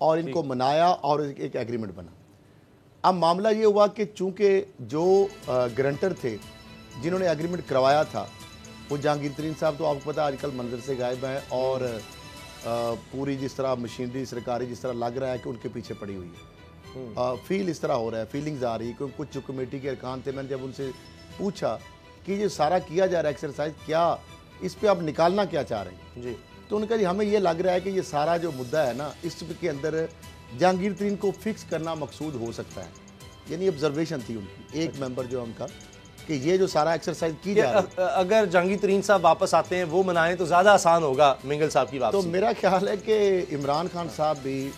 اور ان کو منایا اور ایک ایگریمنٹ بنا. اب معاملہ یہ ہوا کہ چونکہ جو گرنٹر تھے جنہوں نے ایگریمنٹ کروایا تھا وہ جہانگیر ترین صاحب تو آپ کو پتا آج کل منظر سے غائب ہیں, اور پوری جس طرح مشینری سرکاری جس طرح لگ رہا ہے کہ ان کے پیچھے پڑی ہوئی ہے. فیل اس طرح ہو رہا ہے, فیلنگز آ رہی ہے, کیونکہ کچھ جو کمیٹی کے ارکان تھے میں نے جب ان سے پوچھا کہ یہ سارا کیا جا رہا ہے ایکسرسائز, کیا اس پہ آپ نکالنا کیا چاہ رہے ہیں, جی تو ان کا جی ہمیں یہ لگ رہا ہے کہ یہ سارا جو مدعا ہے نا اس کے اندر جہانگیر ترین کو فکس کرنا مقصود ہو سکتا ہے. یعنی آبزرویشن تھی ان کی, ایک ممبر جو ان کا, کہ یہ جو سارا ایکسرسائز کی جا رہی ہے اگر جہانگیر ترین صاحب واپس آتے ہیں وہ منائیں تو زیادہ آسان ہوگا منگل صاحب کی واپسی. تو میرا خیال ہے کہ عمران خان صاحب بھی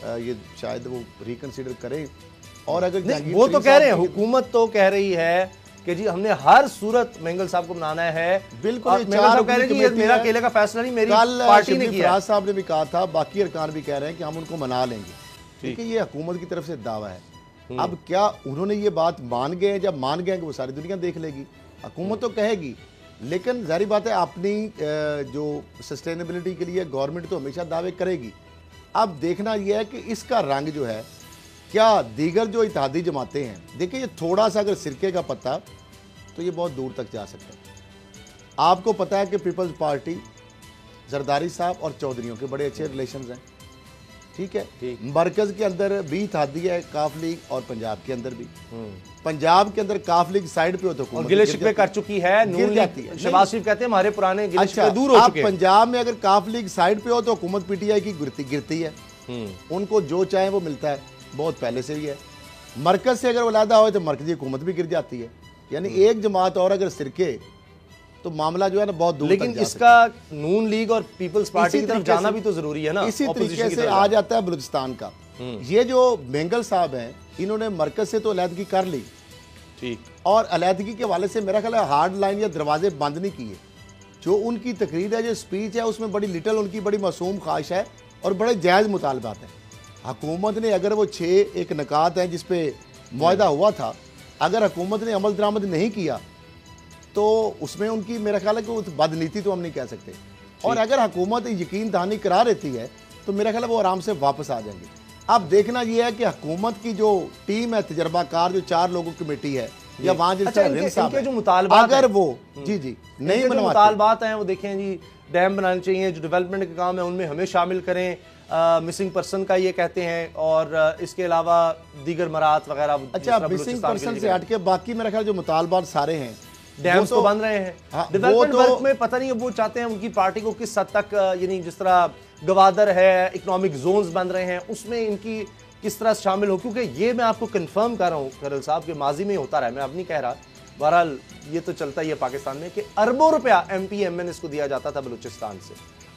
یہ شاید وہ ریکنسیڈر کریں. اور اگر وہ تو کہہ رہے ہیں, حکومت تو کہہ رہی ہے کہ جی ہم نے ہر صورت منگل صاحب کو منانا ہے. بالکل کہہ رہے ہیں میرا اکیلے کا فیصلہ نہیں, میری پارٹی نے کیا. فراز صاحب نے بھی کہا تھا, باقی ارکان بھی کہہ رہے ہیں کہ ہم ان کو منا لیں گے, کیونکہ یہ حکومت کی طرف سے دعویٰ ہے. اب کیا انہوں نے یہ بات مان گئے, جب مان گئے کہ وہ ساری دنیا دیکھ لے گی, حکومت تو کہے گی, لیکن ظاہری بات ہے اپنی جو سسٹینیبلٹی کے لیے گورنمنٹ تو ہمیشہ دعوے کرے گی. اب دیکھنا یہ ہے کہ اس کا رنگ جو ہے کیا دیگر جو اتحادی جماعتیں ہیں, دیکھیں یہ تھوڑا سا اگر سرکے کا پتہ تو یہ بہت دور تک جا سکتا ہے. آپ کو پتہ ہے کہ پیپلز پارٹی زرداری صاحب اور چودھریوں کے بڑے اچھے ریلیشنز ہیں, ٹھیک ہے. مرکز کے اندر بھی اتحادی ہے, کاف لیگ, اور پنجاب کے اندر بھی. پنجاب کے اندر کاف لیگ سائیڈ پہ ہو تو حکومت گلے شکوے کر چکی ہے, نون لیگ شہباز شریف کہتے ہیں ہمارے پرانے گلے شکوے دور ہو چکے ہیں. پنجاب میں اگر کاف لیگ سائیڈ پہ ہو تو حکومت پی ٹی آئی کی گرتی ہے, ان کو جو چاہیں وہ ملتا ہے, بہت پہلے سے ہی ہے. مرکز سے اگر علیحدہ ہوئے تو مرکزی حکومت بھی گر جاتی ہے. یعنی ایک جماعت اور اگر سرکے تو معاملہ جو ہے نا بہت دور تک جا سکتا ہے. لیکن اس کا نون لیگ اور پیپلز پارٹی کی طرف جانا بھی تو ضروری ہے نا. اسی طریقے سے آ جاتا ہے بلوچستان کا. یہ جو مینگل صاحب ہیں انہوں نے مرکز سے تو علیحدگی کر لی, ٹھیک, اور علیحدگی کے حوالے سے میرا خیال ہے ہارڈ لائن یا دروازے بند نہیں کیے. جو ان کی تقریر ہے, جو اسپیچ ہے, اس میں بڑی لٹل ان کی بڑی معصوم خواہش ہے اور بڑے جائز مطالبات ہیں. حکومت نے اگر وہ 6 ایک نکات ہیں جس پہ معاہدہ ہوا تھا, اگر حکومت نے عمل درآمد نہیں کیا تو اس میں ان کی میرا خیال ہے کہ بدنیتی تو ہم نہیں کہہ سکتے. اور اگر حکومت یقین دہانی کرا رہتی ہے تو میرا خیال ہے وہ آرام سے واپس آ جائیں گے. اب دیکھنا یہ ہے کہ حکومت کی جو ٹیم ہے, تجربہ کار جو 4 لوگوں کی کمیٹی ہے, یا وہاں جس طرح رن صاحب جو مطالبات اگر وہ جی نہیں جو مطالبات ہیں وہ دیکھیں جی, ڈیم بنانے چاہیے, جو ڈیولپمنٹ کے کام ہیں ان میں ہمیں شامل کریں, مسنگ پرسن کا یہ کہتے ہیں, اور اس کے علاوہ دیگر مرات وغیرہ. اچھا, مسنگ پرسن سے ہٹ کے باقی میرا خیال جو مطالبات سارے ہیں, ڈیمز تو بن رہے ہیں. ڈیولپمنٹ ورک میں پتہ نہیں وہ چاہتے ہیں ان کی پارٹی کو کس حد تک, یعنی جس طرح گوادر ہے, اکنامک زونز بن رہے ہیں, اس میں ان کی کس طرح شامل ہو. کیونکہ یہ میں آپ کو کنفرم کر رہا ہوں خیرل صاحب کہ ماضی میں ہوتا رہا, میں اب نہیں کہہ رہا, بہرحال یہ تو چلتا ہی ہے پاکستان میں کہ اربوں روپیہ ایم پی ایم این اس کو دیا جاتا تھا بلوچستان سے,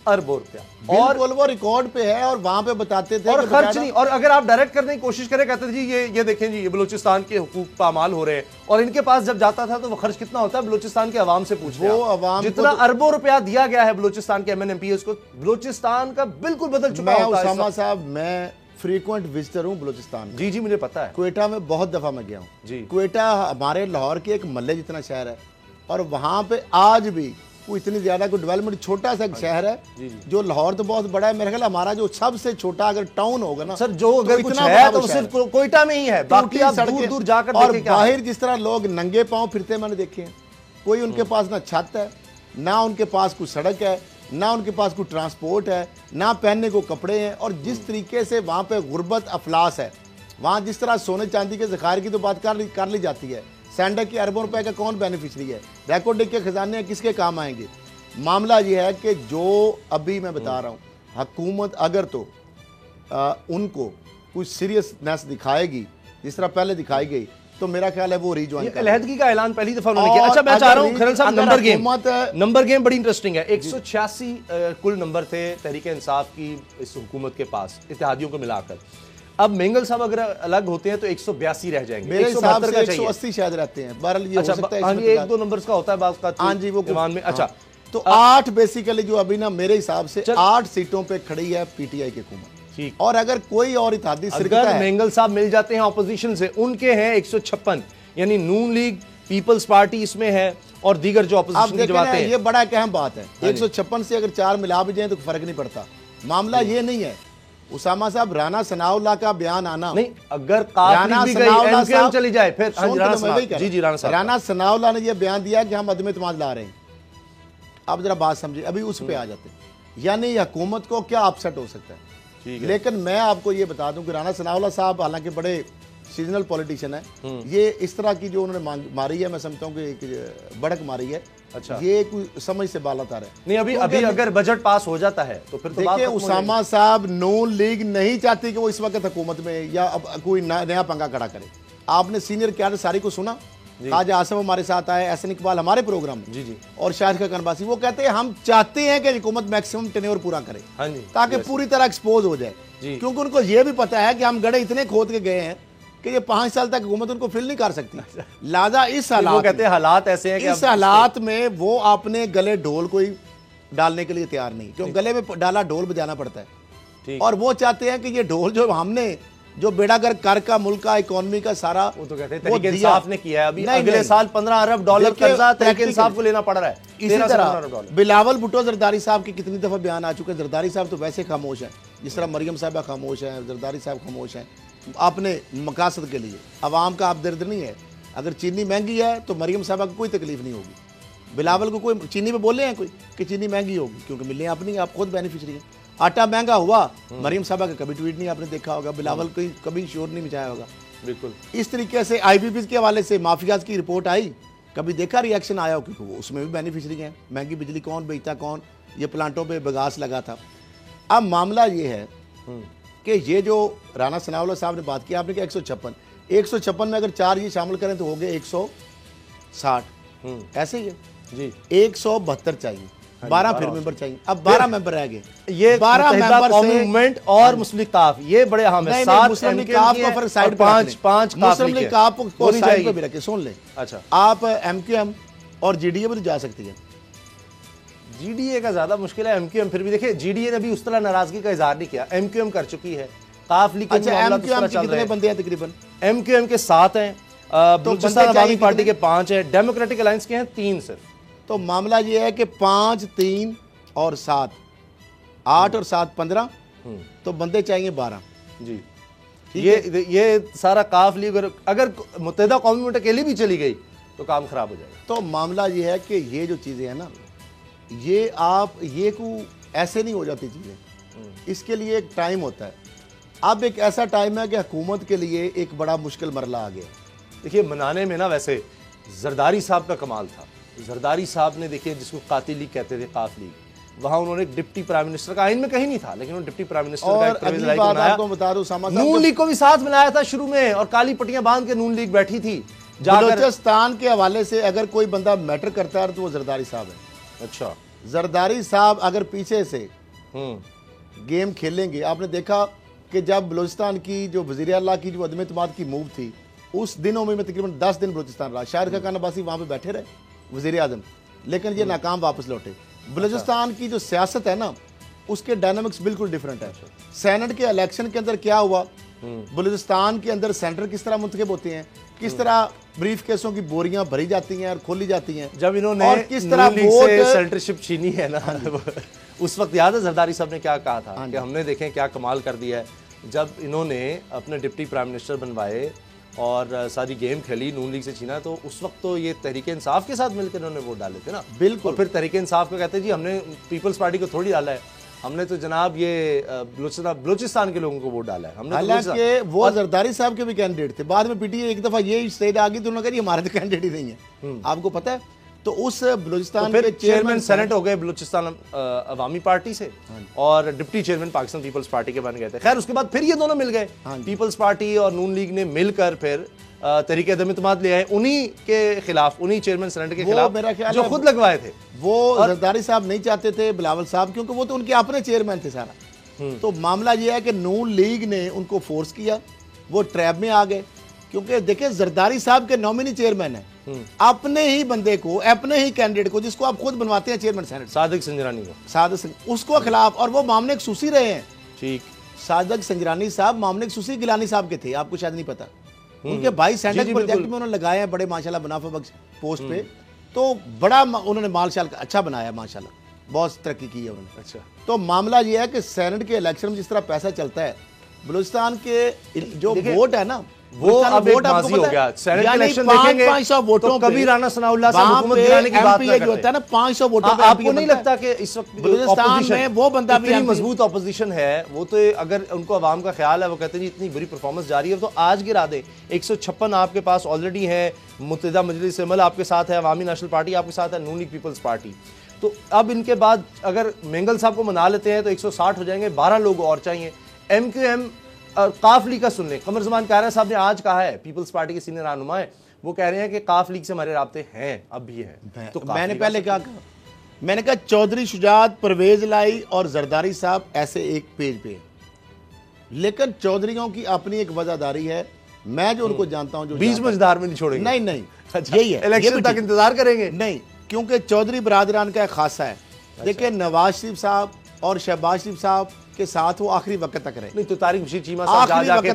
اربوں روپیہ, اور وہ ریکارڈ پہ ہے, اور وہاں پہ بتاتے تھے اور خرچ نہیں. اور اگر آپ ڈائریکٹ کرنے کی کوشش کریں, کہتے تھے جی یہ دیکھیں جی یہ بلوچستان کے حقوق پامال ہو رہے ہیں, اور ان کے پاس جب جاتا تھا تو وہ خرچ کتنا ہوتا ہے بلوچستان کے عوام سے پوچھ رہے ہیں. جتنا اربوں روپیہ دیا گیا ہے بلوچستان کے M N M P S کو, بلوچستان کا بالکل بدل چکا ہوتا ہے. اسامہ صاحب میں فریکوینٹ وزٹر ہوں بلوچستان. جی مجھے پتا ہے. کوئٹہ میں بہت دفعہ میں گیا ہوں. جی, کوئٹہ ہمارے لاہور کے ایک محلے جتنا شہر ہے, اور وہاں پہ آج بھی کوئی اتنی زیادہ کوئی ڈیولپمنٹ, چھوٹا سا ایک شہر ہے. جو لاہور تو بہت بڑا ہے, میرے خیال ہمارا جو سب سے چھوٹا اگر ٹاؤن ہوگا نا سر, جو اگر کچھ ہے تو صرف کوئٹہ میں ہی ہے, باقی آپ دور دور جا کر دیکھیں. اور باہر جس طرح لوگ ننگے پاؤں پھرتے میں نے دیکھے ہیں, کوئی ان کے پاس نہ چھت ہے, نہ ان کے پاس کوئی سڑک ہے, نہ ان کے پاس کوئی ٹرانسپورٹ ہے, نہ پہننے کو کپڑے ہیں. اور جس طریقے سے وہاں پہ غربت افلاس ہے, وہاں جس طرح سونے چاندی کے ذخائر کی تو بات کر لی جاتی ہے, سینڈک کی اربوں روپے کا کون بینیفیشری ہے, ریکارڈ کے خزانے کس کے کام آئیں گے. معاملہ یہ ہے کہ جو ابھی میں بتا رہا ہوں, حکومت اگر تو ان کو کوئی سیریسنیس دکھائے گی جس طرح پہلے دکھائی گئی, تو میرا خیال ہے وہ ریجوائن کریں. علیحدگی کا اعلان پہلی دفعہ انہوں نے کیا. اچھا میں چاہ رہا ہوں خیرل صاحب, نمبر گیم بڑی انٹرسٹنگ ہے. 186 کل نمبر تھے تحریک انصاف کی اس حکومت کے پاس, اتحادیوں کو ملا کر. اب مینگل صاحب اگر الگ ہوتے ہیں تو 182 رہ جائیں گے. میرے حساب سے 180 شاید رہتے ہیں. بہرحال یہ ہو سکتا ہے, ایک دو نمبرز کا ہوتا ہے بعض کا. ہاں جی, وہ دیوان میں. اچھا تو 8 بیسیکلی جو ابھی نا میرے حساب سے 8 سیٹوں پہ کھڑی ہے پی ٹی آئی کی حکومت. اور اگر کوئی اور اتحادی اگر مینگل صاحب مل جاتے ہیں اپوزیشن سے, ان کے ہیں 156, یعنی نون لیگ, پیپلز پارٹی اس میں ہے, اور دیگر جو اپوزیشن کی جماعتیں ہیں. یہ بڑا ایک اہم بات ہے, 156 سے اگر 4 ملا بھی جائیں تو فرق نہیں پڑتا. معاملہ یہ نہیں ہے, اسامہ صاحب رانا ثناءاللہ کا بیان آنا نہیں، اگر قافلی بھی گئی MQM چلی جائے پھر رانا ثناءاللہ نے یہ بیان دیا کہ ہم عدم اعتماد لا رہے ہیں، آپ ذرا بات سمجھیں، ابھی اس پہ آ جاتے ہیں، یعنی حکومت کو کیا اپسٹ ہو سکتا ہے. لیکن میں آپ کو یہ بتا دوں کہ رانا ثناءاللہ صاحب حالانکہ بڑے سیزنل پولیٹیشین ہے، یہ اس طرح کی جو انہوں نے ماری ہے، میں سمجھتا ہوں کہ ایک بڑک ماری ہے، یہ کوئی سمجھ سے بالا تر ہے. نہیں ابھی اگر بجٹ پاس ہو جاتا ہے تو پھر دیکھیں اسامہ صاحب نون لیگ نہیں چاہتی کہ وہ اس وقت حکومت میں یا اب کوئی نیا پنگا کھڑا کرے. آپ نے سینئر قیادت ساری کو سنا، خواجہ آصف ہمارے ساتھ آئے، احسن اقبال ہمارے پروگرام میں، اور شاہد خاقان عباسی، وہ کہتے ہیں ہم چاہتے ہیں کہ حکومت میکسیمم ٹینیور پورا کرے تاکہ پوری طرح ایکسپوز ہو جائے، کیونکہ ان کو یہ بھی پتا ہے کہ ہم گڑھے اتنے کھود کے گئے ہیں کہ یہ 5 سال تک حکومت ان کو فل نہیں کر سکتی. لہذا اس حالات ایسے ہیں کہ اس حالات میں وہ اپنے گلے ڈھول کوئی ڈالنے کے لیے تیار نہیں، کیونکہ گلے میں ڈالا ڈھول بجانا پڑتا ہے، اور وہ چاہتے ہیں کہ یہ ڈھول جو ہم نے جو بیڑا گر کر کا ملک کا اکانومی کا سارا وہ تو کہتے ہیں تحریک انصاف نے کیا ہے. ابھی اگلے سال 15 ارب ڈالر قرضہ تحریک انصاف کو لینا پڑ رہا ہے. اسی طرح بلاول بھٹو زرداری صاحب کی کتنی دفعہ بیان آ چکے ہیں. زرداری صاحب تو ویسے خاموش ہیں، جس طرح مریم صاحبہ خاموش ہیں، زرداری صاحب خاموش ہیں اپنے مقاصد کے لیے. عوام کا اب درد نہیں ہے. اگر چینی مہنگی ہے تو مریم صاحبہ کو کوئی تکلیف نہیں ہوگی. بلاول کو کوئی چینی پہ بولے ہیں کوئی کہ چینی مہنگی ہوگی، کیونکہ ملیں اپنی، آپ خود بینیفیشری ہیں. آٹا مہنگا ہوا، مریم صاحبہ کا کبھی ٹویٹ نہیں آپ نے دیکھا ہوگا، بلاول کو کبھی شور نہیں مچایا ہوگا. بالکل اس طریقے سے آئی بی پیز کے حوالے سے مافیاز کی رپورٹ آئی، کبھی دیکھا ریئیکشن آیا ہو، کیونکہ وہ اس میں بھی بینیفیشری ہیں. مہنگی بجلی کون بیچتا، کون یہ پلانٹوں پہ بگاس لگا تھا. اب معاملہ یہ ہے کہ یہ جو رانا ثناءاللہ صاحب نے بات کی، آپ نے کہا 156 میں اگر 4 یہ شامل کریں تو ہو گئے 160، ایسے ہی ہے جی. 172 چاہیے، 12 پھر ممبر چاہیے، اب 12 ممبر رہ گئے. یہ 12 ممبر قومی موومنٹ اور مسلم لیگ کاف یہ بڑے اہم ہیں. 7 مسلم لیگ کاف کو فرق سائیڈ پہ رکھ لیں، مسلم لیگ کاف کو سائیڈ پہ بھی رکھیں. سن لیں، اچھا آپ ایم کیو ایم اور جی ڈی اے بھی جا سکتی ہیں. جی ڈی اے کا زیادہ مشکل ہے. ایم کیو ایم پھر بھی دیکھیں جی ڈی اے نے بھی اس طرح ناراضگی کا اظہار نہیں کیا. ایم کیو ایم کر چکی ہے. کاف لیگ اچھا ایم کیو ایم کے کتنے بندے ہیں تقریباً؟ ایم کیو ایم کے 7 ہیں، بلوچستان عوامی پارٹی کے 5 ہیں، ڈیموکریٹک الائنس کے ہیں 3 صرف. تو معاملہ یہ ہے کہ 5 3 اور 7 8 اور 7 15 تو بندے چاہیے 12. جی یہ سارا کاف لیگ اگر متحدہ قومی موومنٹ اکیلی بھی چلی گئی تو کام خراب ہو جائے گا. تو معاملہ یہ ہے کہ یہ جو چیزیں ہیں نا، یہ آپ یہ کو ایسے نہیں ہو جاتی چیزیں، اس کے لیے ایک ٹائم ہوتا ہے. اب ایک ایسا ٹائم ہے کہ حکومت کے لیے ایک بڑا مشکل مرحلہ آ گیا. دیکھیے منانے میں نا ویسے زرداری صاحب کا کمال تھا. زرداری صاحب نے دیکھیے جس کو قاتل لیگ کہتے تھے، قاف لیگ، وہاں انہوں نے ڈپٹی پرائم منسٹر کا، آئین میں کہیں نہیں تھا لیکن انہوں نے ڈپٹی پرائم منسٹر کا ایک پرویز الہی کو بنایا. نون لیگ کو بھی ساتھ ملایا تھا شروع میں، اور کالی پٹیاں باندھ کے نون لیگ بیٹھی تھی. بلوچستان کے حوالے سے اگر کوئی بندہ میٹر کرتا ہے تو وہ زرداری صاحب ہے. اچھا زرداری صاحب اگر پیچھے سے گیم کھیلیں گے، آپ نے دیکھا کہ جب بلوچستان کی جو وزیر اعلیٰ کی جو عدم اعتماد کی موو تھی، اس دنوں میں تقریباً 10 دن بلوچستان رہا. شاہد خاقان عباسی وہاں پہ بیٹھے رہے وزیر اعظم، لیکن یہ ناکام واپس لوٹے. بلوچستان کی جو سیاست ہے نا، اس کے ڈائنامکس بالکل ڈیفرنٹ ہے. سینٹ کے الیکشن کے اندر کیا ہوا، بلوچستان کے اندر سینٹر کس طرح منتخب ہوتے ہیں، کس طرح بریف کیسوں کی بوریاں بھری جاتی ہیں اور کھولی جاتی ہیں، جب انہوں نے کس طرح سینٹرشپ چھینی ہے نا. اس وقت یاد ہے زرداری صاحب نے کیا کہا تھا کہ ہم نے دیکھیں کیا کمال کر دیا ہے. جب انہوں نے اپنے ڈپٹی پرائم منسٹر بنوائے اور ساری گیم کھیلی، نون لیگ سے چھینا، تو اس وقت تو یہ تحریک انصاف کے ساتھ مل کر انہوں نے ووٹ ڈالے تھے نا. بالکل. پھر تحریک انصاف کو کہتے ہیں جی ہم نے پیپلز پارٹی کو تھوڑی ڈالا ہے، ہم نے تو جناب یہ بلوچستان کے لوگوں کو ووٹ ڈالا ہے. ہم نے حالانکہ وہ زرداری صاحب کے بھی کینڈیڈیٹ تھے. بعد میں پی ٹی اے ایک دفعہ یہ اسٹیج آ گئی تو انہوں نے کہا یہ ہمارے تو کینڈیڈیٹ ہی نہیں ہے. آپ کو پتہ ہے تو اس بلوچستان کے چیئرمین سینٹ ہو گئے بلوچستان عوامی پارٹی سے، اور deputy chairman Pakistan Peoples Party کے بن گئے تھے. خیر اس کے بعد پھر یہ دونوں مل گئے، پیپلز پارٹی اور نون لیگ نے مل کر پھر تحریک عدم اعتماد لے آئے انہی کے خلاف، انہی چیئرمین سینٹ کے خلاف جو خود لگوائے تھے. وہ زرداری صاحب نہیں چاہتے تھے بلاول صاحب، کیونکہ وہ تو ان کے اپنے چیئرمین تھے سارا. تو معاملہ یہ ہے کہ نون لیگ نے ان کو فورس کیا، وہ ٹریپ میں آ گئے. کیونکہ دیکھیں زرداری صاحب کے نومینی چیئرمین ہیں، اپنے ہی بندے کو، اپنے ہی کینڈیڈیٹ کو، جس کو آپ خود بنواتے ہیں چیئرمین سینٹ، صادق سنجرانی کو، اس کو خلاف، اور وہ معاملے خصوصی رہے ہیں. ٹھیک. صادق سنجرانی صاحب معاملے خصوصی گیلانی صاحب کے تھے، آپ کو شاید نہیں پتا. ان کے بھائی سینٹر پروجیکٹ میں انہوں نے لگائے ہیں بڑے ماشاءاللہ منافع بخش پوسٹ پہ، تو بڑا انہوں نے مال شال اچھا بنایا ماشاءاللہ. بہت ترقی کی ہے انہوں نے. اچھا تو معاملہ یہ ہے کہ سینٹ کے الیکشن میں جس طرح پیسہ چلتا ہے, بلوچستان کے جو ووٹ ہے نا وہ اب ایک ماضی ہو گیا. سینٹ کے الیکشن دیکھیں گے 500 تو ووٹوں کبھی رانا ثناء اللہ صاحب حکومت گرانے کی بات نہ جو ہوتا ہے نا 500 ووٹوں پہ آپ کو نہیں لگتا کہ اس وقت بلوچستان میں وہ بندہ بھی مضبوط اپوزیشن ہے, وہ تو اگر ان کو عوام کا خیال ہے وہ کہتے ہیں اتنی بری پرفارمنس جاری ہے تو آج گرا دیں. 156 آپ کے پاس آلریڈی ہیں, متحدہ مجلس عمل آپ کے ساتھ ہے, عوامی نیشنل پارٹی آپ کے ساتھ ہے, نون لیگ پیپلز پارٹی. تو اب ان کے بعد اگر مینگل صاحب کو منا لیتے ہیں تو 160 ہو جائیں گے, 12 لوگ اور چاہیے. ایم کیو ایم قاف لیگ کا سن لیں, قمر زمان قاہرہ صاحب نے آج کہا ہے, پیپلز پارٹی کے سینئر رہنما ہیں, وہ کہہ رہے ہیں کہ قاف لیگ سے ہمارے رابطے ہیں, اب بھی ہیں. تو میں نے پہلے کیا کہا, میں نے کہا چودھری شجاعت, پرویز لائی اور زرداری صاحب ایسے ایک پیج پہ, لیکن چودھریوں کی اپنی ایک وجہداری ہے. میں جو ان کو جانتا ہوں جو بیچ مجدار میں نہیں چھوڑیں گے, نہیں یہی ہے, الیکشن تک انتظار کریں گے. نہیں, کیونکہ چودھری برادران کا ایک خاصہ ہے. دیکھیں نواز شریف صاحب اور شہباز شریف صاحب کے ساتھ وہ آخری وقت تک رہے. نہیں تو طارق بشیر چیمہ صاحب جا کے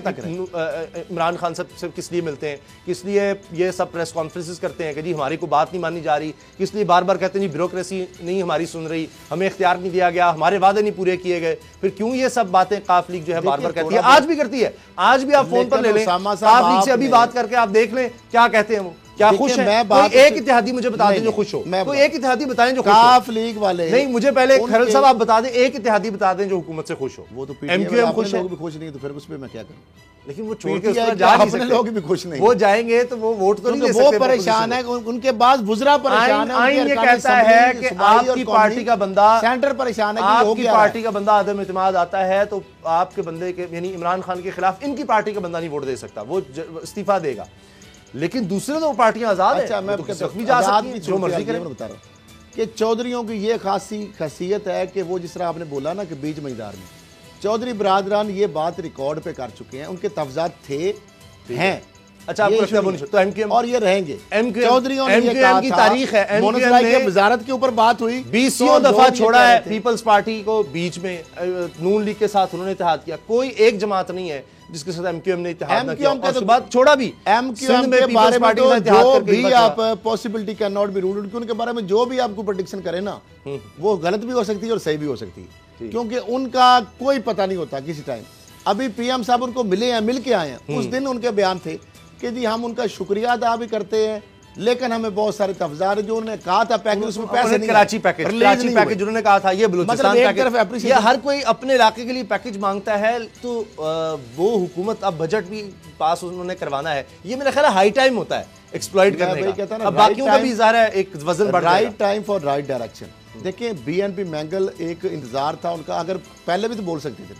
عمران خان صاحب سے کس لیے ملتے ہیں, کس لیے یہ سب پریس کانفرنسز کرتے ہیں کہ جی ہماری کو بات نہیں مانی جا رہی, کس لیے بار بار کہتے ہیں جی بیوروکریسی نہیں ہماری سن رہی, ہمیں اختیار نہیں دیا گیا, ہمارے وعدے نہیں پورے کیے گئے. پھر کیوں یہ سب باتیں قاف لیگ جو ہے بار بار کہتی ہے, آج بھی کرتی ہے, آج بھی آپ فون پر لے لیں قاف لیگ سے ابھی بات کر کے آپ دیکھ لیں کیا کہتے ہیں وہ, کیا خوش ہیں. کوئی ایک اتحادی مجھے بتا دیں جو خوش ہو, کوئی ایک اتحادی بتائیں جو خوش ہو. قاف لیگ والے نہیں, مجھے پہلے کھرل صاحب آپ بتا دیں ایک اتحادی بتا دیں جو حکومت سے خوش ہو. وہ تو ایم کیو ایم خوش ہے, لوگ بھی خوش نہیں, تو پھر اس پہ میں کیا کروں. لیکن وہ چھوڑ کے اس طرح جا نہیں سکتے, لوگ بھی خوش نہیں, وہ جائیں گے تو وہ ووٹ تو نہیں دے سکتے. وہ پریشان ہے, ان کے بعد وزرا پریشان ہے, آئین یہ کہتا ہے کہ آپ کی پارٹی کا بندہ, سینٹر پریشان ہے, آپ کی پارٹی کا بندہ عدم اعتماد آتا ہے تو آپ کے بندے کے یعنی عمران خان کے خلاف ان کی پارٹی کا بندہ نہیں ووٹ دے سکتا, وہ استعفیٰ دے گا. لیکن دوسرے تو پارٹیاں آزاد ہیں, اچھا میں زخمی جا سکتی ہیں, جو مرضی کریں. بتا رہا ہوں کہ چودھریوں کی یہ خاصیت ہے کہ وہ جس طرح آپ نے بولا نا کہ بیچ مجدار میں, چودھری برادران یہ بات ریکارڈ پہ کر چکے ہیں, ان کے تفضات تھے ہیں. اچھا آپ کو تو ایم کیو ایم اور یہ رہیں گے. چودھریوں نے یہ کہا کی تھا, تاریخ ہے, وزارت کے اوپر بات ہوئی, 20 دفعہ چھوڑا ہے پیپلز پارٹی کو, بیچ میں نون لیگ کے ساتھ انہوں نے اتحاد کیا. کوئی ایک جماعت نہیں ہے جس کے ساتھ ایم کیو ایم نے اتحاد نہ کیا, اور اس کے بعد چھوڑا بھی. ایم کیو ایم کے بارے میں جو بھی آپ possibility can not be ruled, ان کے بارے میں جو بھی آپ کو پریڈکشن کریں نا وہ غلط بھی ہو سکتی ہے اور صحیح بھی ہو سکتی ہے, کیونکہ ان کا کوئی پتہ نہیں ہوتا کسی ٹائم. ابھی پی ایم صاحب ان کو ملے ہیں, مل کے آئے ہیں, اس دن ان کے بیان تھے کہ جی ہم ان کا شکریہ ادا بھی کرتے ہیں, لیکن ہمیں بہت سارے تفضار جو انہوں نے کہا تھا پیکج, اس میں پیسے نہیں. کراچی پیکج انہوں نے کہا تھا, یہ بلوچستان پیکج, یہ ہر کوئی اپنے علاقے کے لیے پیکج مانگتا ہے, تو وہ حکومت اب بجٹ بھی پاس انہوں نے کروانا ہے. یہ میرا خیال ہے ہائی ٹائم ہوتا ہے ایکسپلائٹ کرنے کا, اب باقیوں کا بھی ظاہر ہے ایک وزن بڑھ جائے گا. Right time for right direction. دیکھیں بی این پی مینگل ایک انتظار تھا ان کا, اگر پہلے بھی تو بول سکتے تھے,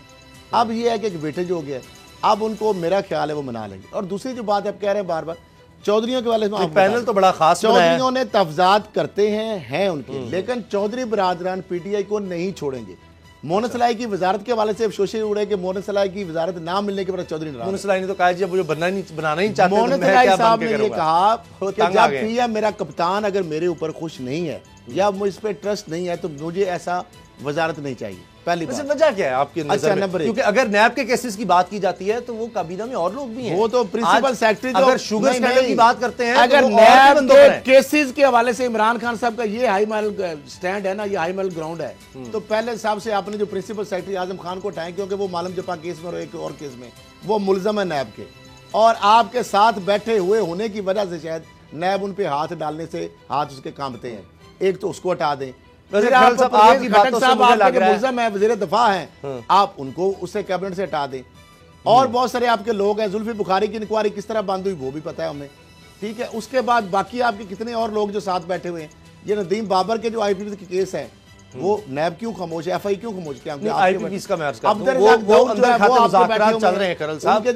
اب یہ ہے کہ ایک بیٹے جو ہو گیا, اب ان کو میرا خیال ہے وہ منا لیں گے. اور دوسری جو بات آپ کہہ رہے ہیں بار بار چودھریوں کے والے میں, پینل تو بڑا خاص بنایا ہے, چودھریوں نے تفضات کرتے ہیں ان کے, لیکن چودھری برادران پی ٹی آئی کو نہیں چھوڑیں گے. مونس سلائی کی وزارت کے حوالے سے اب شوشے اڑے کہ مونس سلائی کی وزارت نہ ملنے کے بعد چودھری مونس سلائی نے تو کہا جی اب مجھے بنانا ہی چاہتے ہیں. مونس سلائی صاحب نے یہ کہا کہ جب پی ایم میرا کپتان اگر میرے اوپر خوش نہیں ہے یا مجھ پہ ٹرسٹ نہیں ہے تو مجھے ایسا وزارت نہیں چاہیے. پہلی بات وجہ کیا ہے آپ کی نظر میں, کیونکہ اگر نیب کے کیسز کی بات کی جاتی ہے تو وہ کابینہ میں اور لوگ بھی ہیں, وہ تو پرنسپل سیکرٹری جو اگر شوگر اسکینڈل کی بات کرتے ہیں, اگر نیب کے کیسز کے حوالے سے عمران خان صاحب کا یہ ہائی مائل سٹینڈ ہے نا, یہ ہائی مائل گراؤنڈ ہے, تو پہلے صاحب سے آپ نے جو پرنسپل سیکرٹری اعظم خان کو اٹھائیں, کیونکہ وہ معلوم جپا کیس میں اور ایک اور کیس میں وہ ملزم ہے نیب کے, اور آپ کے ساتھ بیٹھے ہوئے ہونے کی وجہ سے شاید نیب ان پہ ہاتھ ڈالنے سے ہاتھ اس کے کانپتے ہیں. ایک تو اس کو ہٹا دیں, آپ کی باتوں سے مجھے لگ رہا ہے ملزم ہے, وزیر دفاع ہیں, آپ ان کو اس سے کیبنٹ سے ہٹا دیں. اور بہت سارے آپ کے لوگ ہیں, زلفی بخاری کی انکوائری کس طرح بند ہوئی وہ بھی پتہ ہے ہمیں, ٹھیک ہے. اس کے بعد باقی آپ کے کتنے اور لوگ جو ساتھ بیٹھے ہوئے ہیں, یہ ندیم بابر کے جو آئی پی پی کے کیس ہیں, وہ نیب کیوں خاموش ہے, ایف آئی کیوں خاموش ہے, آئی پی پی کا میں عرض کرتا ہوں وہ اندر کھاتے مذاکرات چل رہے ہیں کرل صاحب,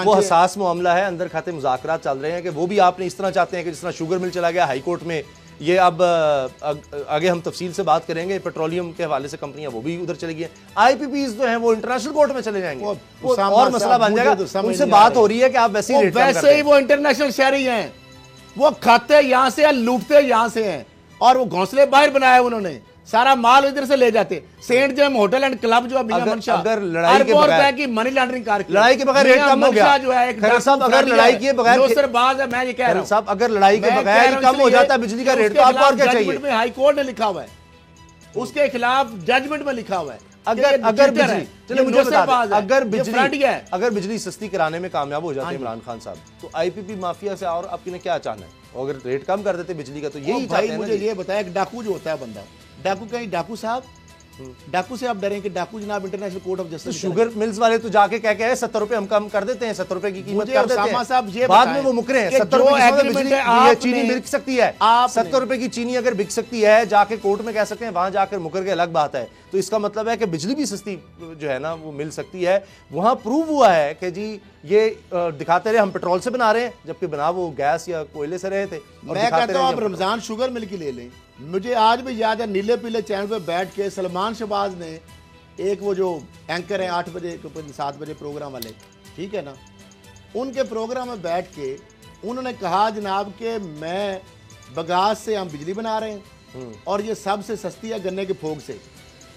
وہ حساس معاملہ ہے, اندر کھاتے مذاکرات چل رہے ہیں کہ وہ بھی آپ نے اس طرح چاہتے ہیں کہ جس طرح شوگر مل چلا گیا ہائی کورٹ میں, یہ اب آگے ہم تفصیل سے بات کریں گے, پیٹرولیم کے حوالے سے کمپنیاں وہ بھی ادھر چلی گئی ہیں, آئی پی پیز جو ہیں وہ انٹرنیشنل کورٹ میں چلے جائیں گے, اور مسئلہ بن جائے گا. ان سے بات ہو رہی ہے کہ آپ ویسے ہی وہ انٹرنیشنل شہری ہیں, وہ کھاتے یہاں سے لوٹتے یہاں سے ہیں, اور وہ گھونسلے باہر بنائے انہوں نے, سارا مال ادھر سے لے جاتے. Saint James hotel and club جو ہے اگر لڑائی کے بغیر کی منی لانڈرنگ کار لڑائی کے بغیر ریٹ کم ہو گیا جو ہے خیر صاحب, اگر لڑائی کے بغیر دوسر باز ہے, میں یہ کہہ رہا ہوں صاحب اگر لڑائی کے بغیر کم ہو جاتا ہے بجلی کا ریٹ تو آپ کو اور کیا چاہیے. ہائی کورٹ نے لکھا ہوا ہے اس کے خلاف ججمنٹ میں لکھا ہوا ہے اگر بجلی سستی کرانے میں کامیاب ہو جاتے ہیں عمران خان صاحب تو آئی پی پی مافیا سے اور آپ نے کیا چاہنا ہے؟ اگر ریٹ کم کر دیتے بجلی کا تو یہی چاہتے ہیں. مجھے یہ بتایا کہ ڈاکو جو ہوتا ہے بندہ ڈاکو کہیں ڈاکو صاحب ڈاکو سے آپ ڈریں کہ ڈاکو جناب international court of justice sugar mills والے تو جا کے کہہ کے 70 روپے ہم کم کر دیتے ہیں 70 روپے کی قیمت کر دیتے ہیں بعد میں وہ مکرے ہیں 70 روپے کی چینی بک سکتی ہے 70 روپے کی چینی اگر بک سکتی ہے جا کے کورٹ میں کہہ سکتے ہیں وہاں جا کر مکر کے الگ بات ہے. تو اس کا مطلب ہے کہ بجلی بھی سستی جو ہے نا وہ مل سکتی ہے. وہاں پروو ہوا ہے کہ جی یہ دکھاتے رہے ہم پیٹرول سے بنا رہے ہیں جبکہ بنا وہ گیس یا کوئلے سے رہے تھے. میں کہتا ہوں آپ رمضان شوگر مل کی لے لیں. مجھے آج بھی یاد ہے نیلے پیلے چینل پہ بیٹھ کے سلمان شہباز نے ایک وہ جو اینکر ہیں 8 بجے 7 بجے پروگرام والے ٹھیک ہے نا ان کے پروگرام میں بیٹھ کے انہوں نے کہا جناب کہ میں بگاس سے ہم بجلی بنا رہے ہیں اور یہ سب سے سستی ہے گنے کے پھوگ سے.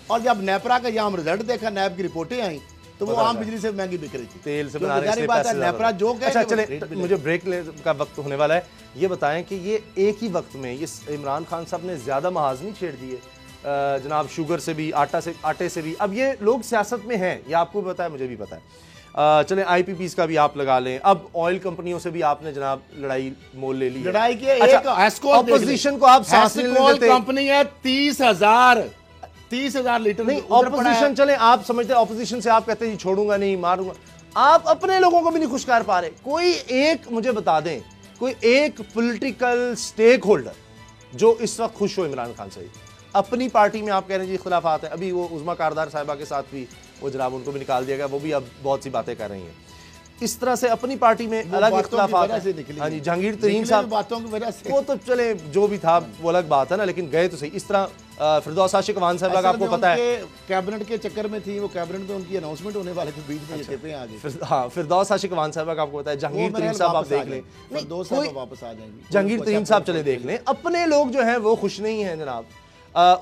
اور جب نیپرا کا یہاں ہم رزلٹ دیکھا نیب کی رپورٹیں آئیں تو وہ عام بجلی سے مہنگی بک رہی تھی تیل سے بنا رہے ہیں. نیپرا جو اچھا چلیں مجھے بریک کا وقت ہونے والا ہے. یہ بتائیں کہ یہ ایک ہی وقت میں یہ عمران خان صاحب نے زیادہ محاذ نہیں چھیڑ دیے جناب شوگر سے بھی آٹے سے بھی. اب یہ لوگ سیاست میں ہیں یہ آپ کو بھی پتا ہے مجھے بھی پتا ہے. چلیں آئی پی پیز کا بھی آپ لگا لیں. اب آئل کمپنیوں سے بھی آپ نے جناب لڑائی مول لے لی ہے. لڑائی کی اپوزیشن کو آپ سانس نہیں دیتے. کمپنی ہے 30,000 لیٹر نہیں اپوزیشن چلیں آپ سمجھتے ہیں اپوزیشن سے آپ کہتے ہیں چھوڑوں گا نہیں ماروں گا. آپ اپنے لوگوں کو بھی نہیں خوش کر پا رہے. کوئی ایک مجھے بتا دیں کوئی ایک پولیٹیکل سٹیک ہولڈر جو اس وقت خوش ہو عمران خان سے. اپنی پارٹی میں آپ کہہ رہے ہیں جی اختلافات ہیں. ابھی وہ عظما کاردار صاحبہ کے ساتھ بھی وہ جناب ان کو بھی نکال دیا گیا وہ بھی اب بہت سی باتیں کر رہی ہیں. اس طرح سے اپنی پارٹی میں الگ اختلافات ہیں. ہاں جی جہانگیر ترین صاحب باتوں کی وجہ سے وہ تو چلے جو بھی تھا وہ الگ بات ہے نا لیکن گئے تو صحیح. اس طرح فردوس عاشق وان صاحبہ کا آپ کو پتا ہے کیبنٹ کے چکر میں تھی وہ کیبنٹ میں ان کی اناؤنسمنٹ ہونے والے تھے بیچ میں یہ پہ آ گئے. ہاں فردوس عاشق وان صاحبہ کا آپ کو پتا ہے. جہانگیر ترین صاحب آپ دیکھ لیں فردوس صاحب واپس آ جائیں گے. جہانگیر ترین صاحب چلے دیکھ لیں اپنے لوگ جو ہیں وہ خوش نہیں ہیں جناب.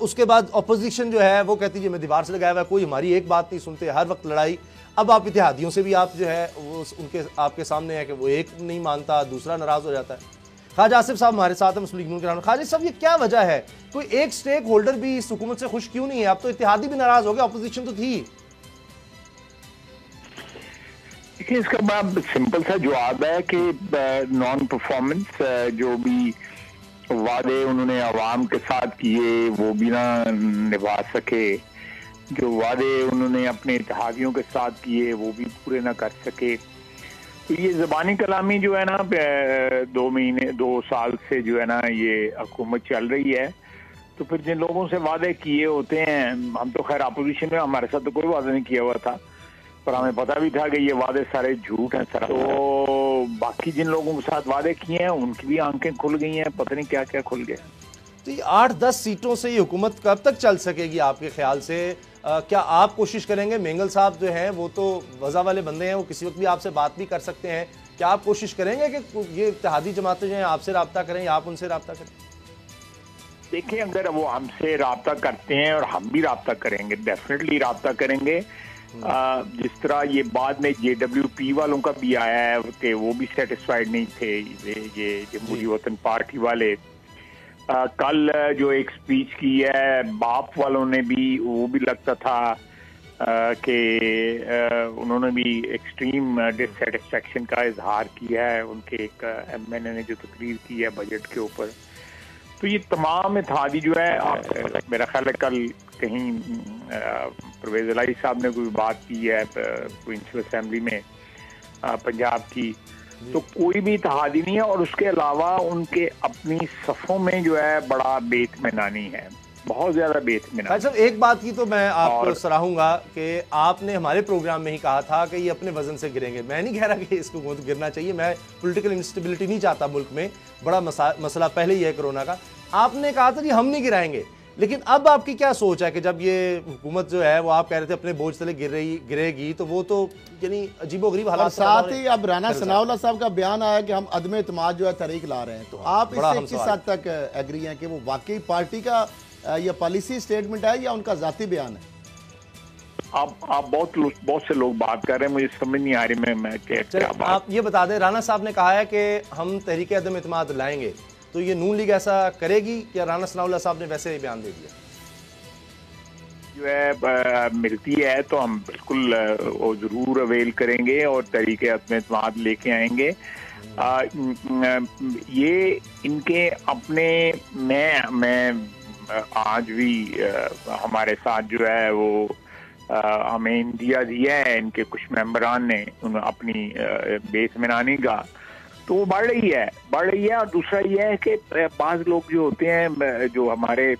اس کے بعد اپوزیشن جو ہے وہ کہتی ہے میں دیوار سے لگایا ہوا ہے کوئی ہماری ایک بات نہیں سنتے ہر وقت لڑائی. اب آپ اتحادیوں سے بھی آپ جو ہے وہ ان کے آپ کے سامنے ہے کہ وہ ایک نہیں مانتا دوسرا ناراض ہو جاتا ہے. خواجہ آصف صاحب ہمارے ساتھ ہیں مسلم لیگ نون کے نام. خواجہ صاحب یہ کیا وجہ ہے کوئی ایک سٹیک ہولڈر بھی اس حکومت سے خوش کیوں نہیں ہے؟ اب تو اتحادی بھی ناراض ہو گئے اپوزیشن تو تھی. دیکھیں اس کا بڑا سمپل سا جواب ہے کہ نان پرفارمنس جو بھی وعدے انہوں نے عوام کے ساتھ کیے وہ بھی نہ نبھا سکے. جو وعدے انہوں نے اپنے اتحادیوں کے ساتھ کیے وہ بھی پورے نہ کر سکے. یہ زبانی کلامی جو ہے نا 2 سال سے جو ہے نا یہ حکومت چل رہی ہے تو پھر جن لوگوں سے وعدے کیے ہوتے ہیں ہم تو خیر اپوزیشن میں ہمارے ساتھ تو کوئی وعدہ نہیں کیا ہوا تھا پر ہمیں پتہ بھی تھا کہ یہ وعدے سارے جھوٹ ہیں. تو باقی جن لوگوں کے ساتھ وعدے کیے ہیں ان کی بھی آنکھیں کھل گئی ہیں پتہ نہیں کیا کیا کھل گیا. تو یہ 8-10 سیٹوں سے یہ حکومت کب تک چل سکے گی آپ کے خیال سے؟ کیا آپ کوشش کریں گے؟ مینگل صاحب جو ہیں وہ تو وضع والے بندے ہیں وہ کسی وقت بھی آپ سے بات بھی کر سکتے ہیں. کیا آپ کوشش کریں گے کہ یہ اتحادی جماعتیں جو ہیں آپ سے رابطہ کریں یا آپ ان سے رابطہ کریں؟ دیکھیں اگر وہ ہم سے رابطہ کرتے ہیں اور ہم بھی رابطہ کریں گے ڈیفینیٹلی رابطہ کریں گے. جس طرح یہ بعد میں JWP والوں کا بھی آیا ہے کہ وہ بھی سیٹسفائیڈ نہیں تھے یہ جمہوری وطن پارٹی والے. کل جو ایک سپیچ کی ہے باپ والوں نے بھی وہ بھی لگتا تھا کہ انہوں نے بھی ایکسٹریم ڈس سیٹسفیکشن کا اظہار کیا ہے. ان کے ایک MNA نے جو تقریر کی ہے بجٹ کے اوپر تو یہ تمام اتحادی جو ہے میرا خیال ہے کل کہیں پرویز الہی صاحب نے کوئی بات کی ہے پرنسپل اسمبلی میں پنجاب کی تو کوئی بھی اتحادی نہیں ہے اور اس کے علاوہ ان کے اپنی صفوں میں جو ہے بڑا بے اطمینانی ہے بہت زیادہ بے اطمینانی. صاحب ایک بات کی تو میں آپ کو سراہوں گا کہ آپ نے ہمارے پروگرام میں ہی کہا تھا کہ یہ اپنے وزن سے گریں گے. میں نہیں کہہ رہا کہ اس کو گرنا چاہیے. میں پولیٹیکل انسٹیبلٹی نہیں چاہتا ملک میں. بڑا مسئلہ پہلے ہی ہے کرونا کا. آپ نے کہا تھا جی ہم نہیں گرائیں گے لیکن اب آپ کی کیا سوچ ہے کہ جب یہ حکومت جو ہے وہ آپ کہہ رہے تھے اپنے بوجھ تلے گرے گی تو وہ تو یعنی عجیب و غریب حالات. ساتھ ہی اب رانا ثناء اللہ صاحب کا بیان آیا کہ ہم عدم اعتماد جو ہے تحریک لا رہے ہیں تو آپ اس سے کس حد تک ایگری ہیں کہ وہ واقعی پارٹی کا یا پالیسی سٹیٹمنٹ ہے یا ان کا ذاتی بیان ہے؟ آپ بہت سے لوگ بات کر رہے ہیں مجھے سمجھ نہیں آ رہی میں کیا بات. آپ یہ بتا دیں رانا صاحب نے کہا ہے کہ ہم تحریک عدم اعتماد لائیں گے تو یہ نون لیگ ایسا کرے گی یا رانا ثناء اللہ صاحب نے ویسے ہی بیان دے دیا؟ جو ہے ملتی ہے تو ہم بالکل وہ ضرور اویل کریں گے اور طریقے عدم اعتماد لے کے آئیں گے. یہ ان کے اپنے میں آج بھی ہمارے ساتھ جو ہے وہ ہمیں انڈیا دیا ہے ان کے کچھ ممبران نے اپنی بیس منانی کا, تو وہ بڑھ رہی ہے. اور دوسرا یہ ہے کہ بعض لوگ جو ہوتے ہیں جو ہمارے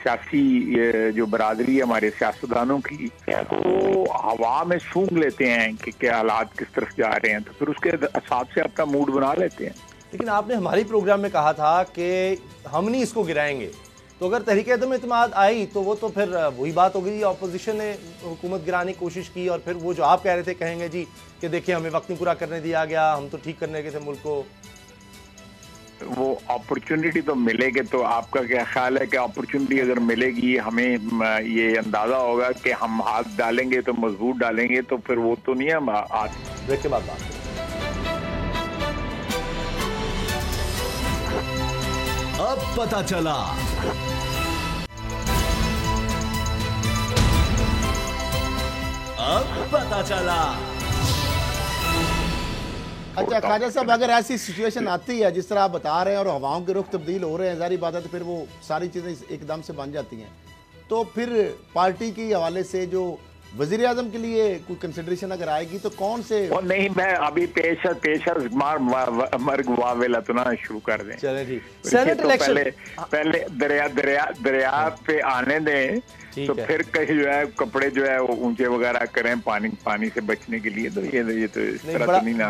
سیاسی جو برادری ہے ہمارے سیاستدانوں کی, وہ ہوا میں سونگھ لیتے ہیں کہ کیا حالات کس طرف جا رہے ہیں, تو پھر اس کے حساب سے اپنا موڈ بنا لیتے ہیں. لیکن آپ نے ہماری پروگرام میں کہا تھا کہ ہم نہیں اس کو گرائیں گے, تو اگر تحریک عدم اعتماد آئی تو وہ تو پھر وہی بات ہو گئی, اپوزیشن نے حکومت گرانے کی کوشش کی, اور پھر وہ جو آپ کہہ رہے تھے کہیں گے جی کہ دیکھیں ہمیں وقت نہیں پورا کرنے دیا گیا, ہم تو ٹھیک کرنے کے تھے ملک کو. وہ اپرچونٹی تو ملے گی, تو آپ کا کیا خیال ہے کہ اپرچونٹی اگر ملے گی ہمیں یہ اندازہ ہوگا کہ ہم ہاتھ ڈالیں گے تو مضبوط ڈالیں گے, تو پھر وہ تو نہیں ہے. ہم بریک کے بعد بات کریں. اب پتہ چلا. اب پتہ چلا. اچھا خواجہ صاحب, اگر ایسی سچویشن آتی ہے جس طرح آپ بتا رہے ہیں اور ہواؤں کے رخ تبدیل ہو رہے ہیں, ظاہری بات ہے تو پھر وہ ساری چیزیں ایک دم سے بن جاتی ہیں, تو پھر پارٹی کے حوالے سے جو وزیر اعظم کے لیے کوئی کنسیڈریشن اگر آئے گی تو کون سے؟ نہیں, میں ابھی پیش مرگ واویلتنا شروع کر دیں. چلیں جی, سینٹ الیکشن پہلے دریا پہ آنے دیں, تو پھر کہیں جو ہے کپڑے جو ہے وہ اونچے وغیرہ کریں پانی سے بچنے کے لیے. تو یہ تو اس طرح تو نہیں نا,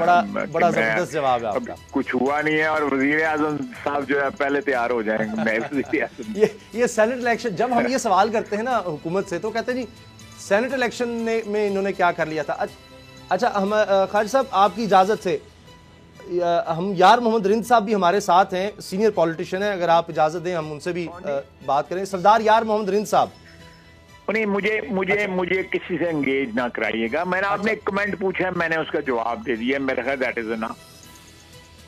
بڑا زبردست جواب ہے آپ کا. کچھ ہوا نہیں ہے اور وزیر اعظم صاحب جو ہے پہلے تیار ہو جائیں گے. میں وزیر اعظم یہ سینٹ الیکشن, جب ہم یہ سوال کرتے ہیں نا حکومت سے, تو کہتے ہیں جی سینٹ الیکشن میں انہوں نے کیا کر لیا تھا. اچھا, ہم خواجہ صاحب آپ کی اجازت سے ہم یار محمد رند صاحب بھی ہمارے ساتھ ہیں, سینئر پولیٹیشین ہیں, اگر آپ اجازت دیں ہم ان سے بھی بات کریں. سردار یار محمد رند صاحب. نہیں, مجھے کسی سے انگیج نہ کرائیے گا. میں نے آپ نے ایک کمنٹ پوچھا ہے, میں نے اس کا جواب دے دیا, میرا خیال دیٹ از انف.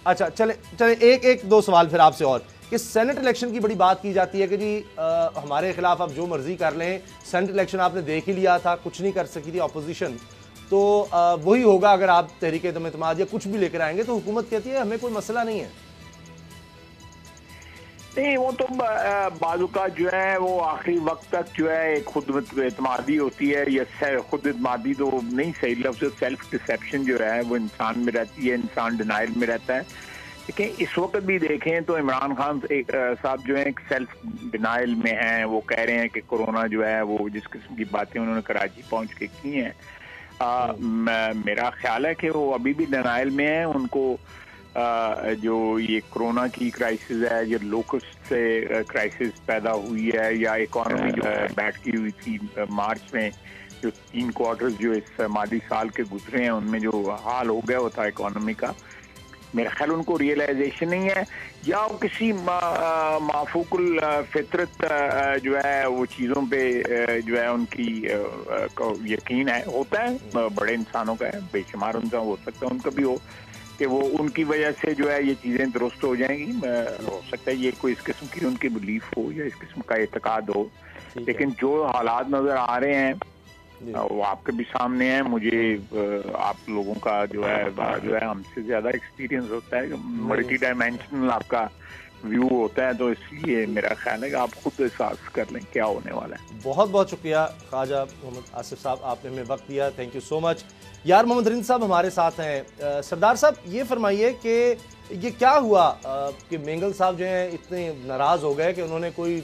اچھا چلے ایک دو سوال پھر آپ سے اور, کہ سینٹ الیکشن کی بڑی بات کی جاتی ہے کہ جی ہمارے خلاف آپ جو مرضی کر لیں, سینٹ الیکشن آپ نے دیکھ ہی لیا تھا, کچھ نہیں کر سکی تھی اپوزیشن, تو وہی ہوگا اگر آپ تحریک عدم اعتماد یا کچھ بھی لے کر آئیں گے. تو حکومت کہتی ہے ہمیں کوئی مسئلہ نہیں ہے. نہیں, وہ تو بعض اوقات جو ہے وہ آخری وقت تک جو ہے ایک خود اعتمادی ہوتی ہے, یا خود اعتمادی تو نہیں صحیح لفظ, سیلف ڈسیپشن جو ہے وہ انسان میں رہتی ہے, انسان ڈینائل میں رہتا ہے. لیکن اس وقت بھی دیکھیں تو عمران خان صاحب جو ہیں ایک سیلف ڈینائل میں ہیں. وہ کہہ رہے ہیں کہ کورونا جو ہے وہ جس قسم کی باتیں انہوں نے کراچی پہنچ کے کی ہیں, میرا خیال ہے کہ وہ ابھی بھی ڈینائل میں ہیں. ان کو جو یہ کرونا کی کرائسس ہے, یہ لوکسٹ سے کرائسس پیدا ہوئی ہے, یا اکانومی جو بیٹھ ہوئی تھی مارچ میں, جو 3 کوارٹرز جو اس مالی سال کے گزرے ہیں ان میں جو حال ہو گیا وہ تھا اکانومی کا, میرا خیال ان کو ریئلائزیشن نہیں ہے, یا وہ کسی مافوق الفطرت جو ہے وہ چیزوں پہ جو ہے ان کی یقین ہے, ہوتا ہے بڑے انسانوں کا ہے, بے شمار ان کا ہو سکتا ہے ان کا بھی ہو, کہ وہ ان کی وجہ سے جو ہے یہ چیزیں درست ہو جائیں گی. ہو سکتا ہے یہ کوئی اس قسم کی ان کی بلیف ہو یا اس قسم کا اعتقاد ہو, لیکن جو حالات نظر آ رہے ہیں وہ آپ کے بھی سامنے ہیں. مجھے آپ لوگوں کا جو ہے ہم سے زیادہ ایکسپیرینس ہوتا ہے, ملٹی ڈائمینشنل آپ کا ویو ہوتا ہے, تو اس لیے میرا خیال ہے کہ آپ خود احساس کر لیں کیا ہونے والا ہے. بہت بہت شکریہ خواجہ محمد آصف صاحب, آپ نے ہمیں وقت دیا, تھینک یو سو مچ. یار محمد رند صاحب ہمارے ساتھ ہیں. سردار صاحب یہ فرمائیے کہ یہ کیا ہوا کہ مینگل صاحب جو ہیں اتنے ناراض ہو گئے کہ انہوں نے کوئی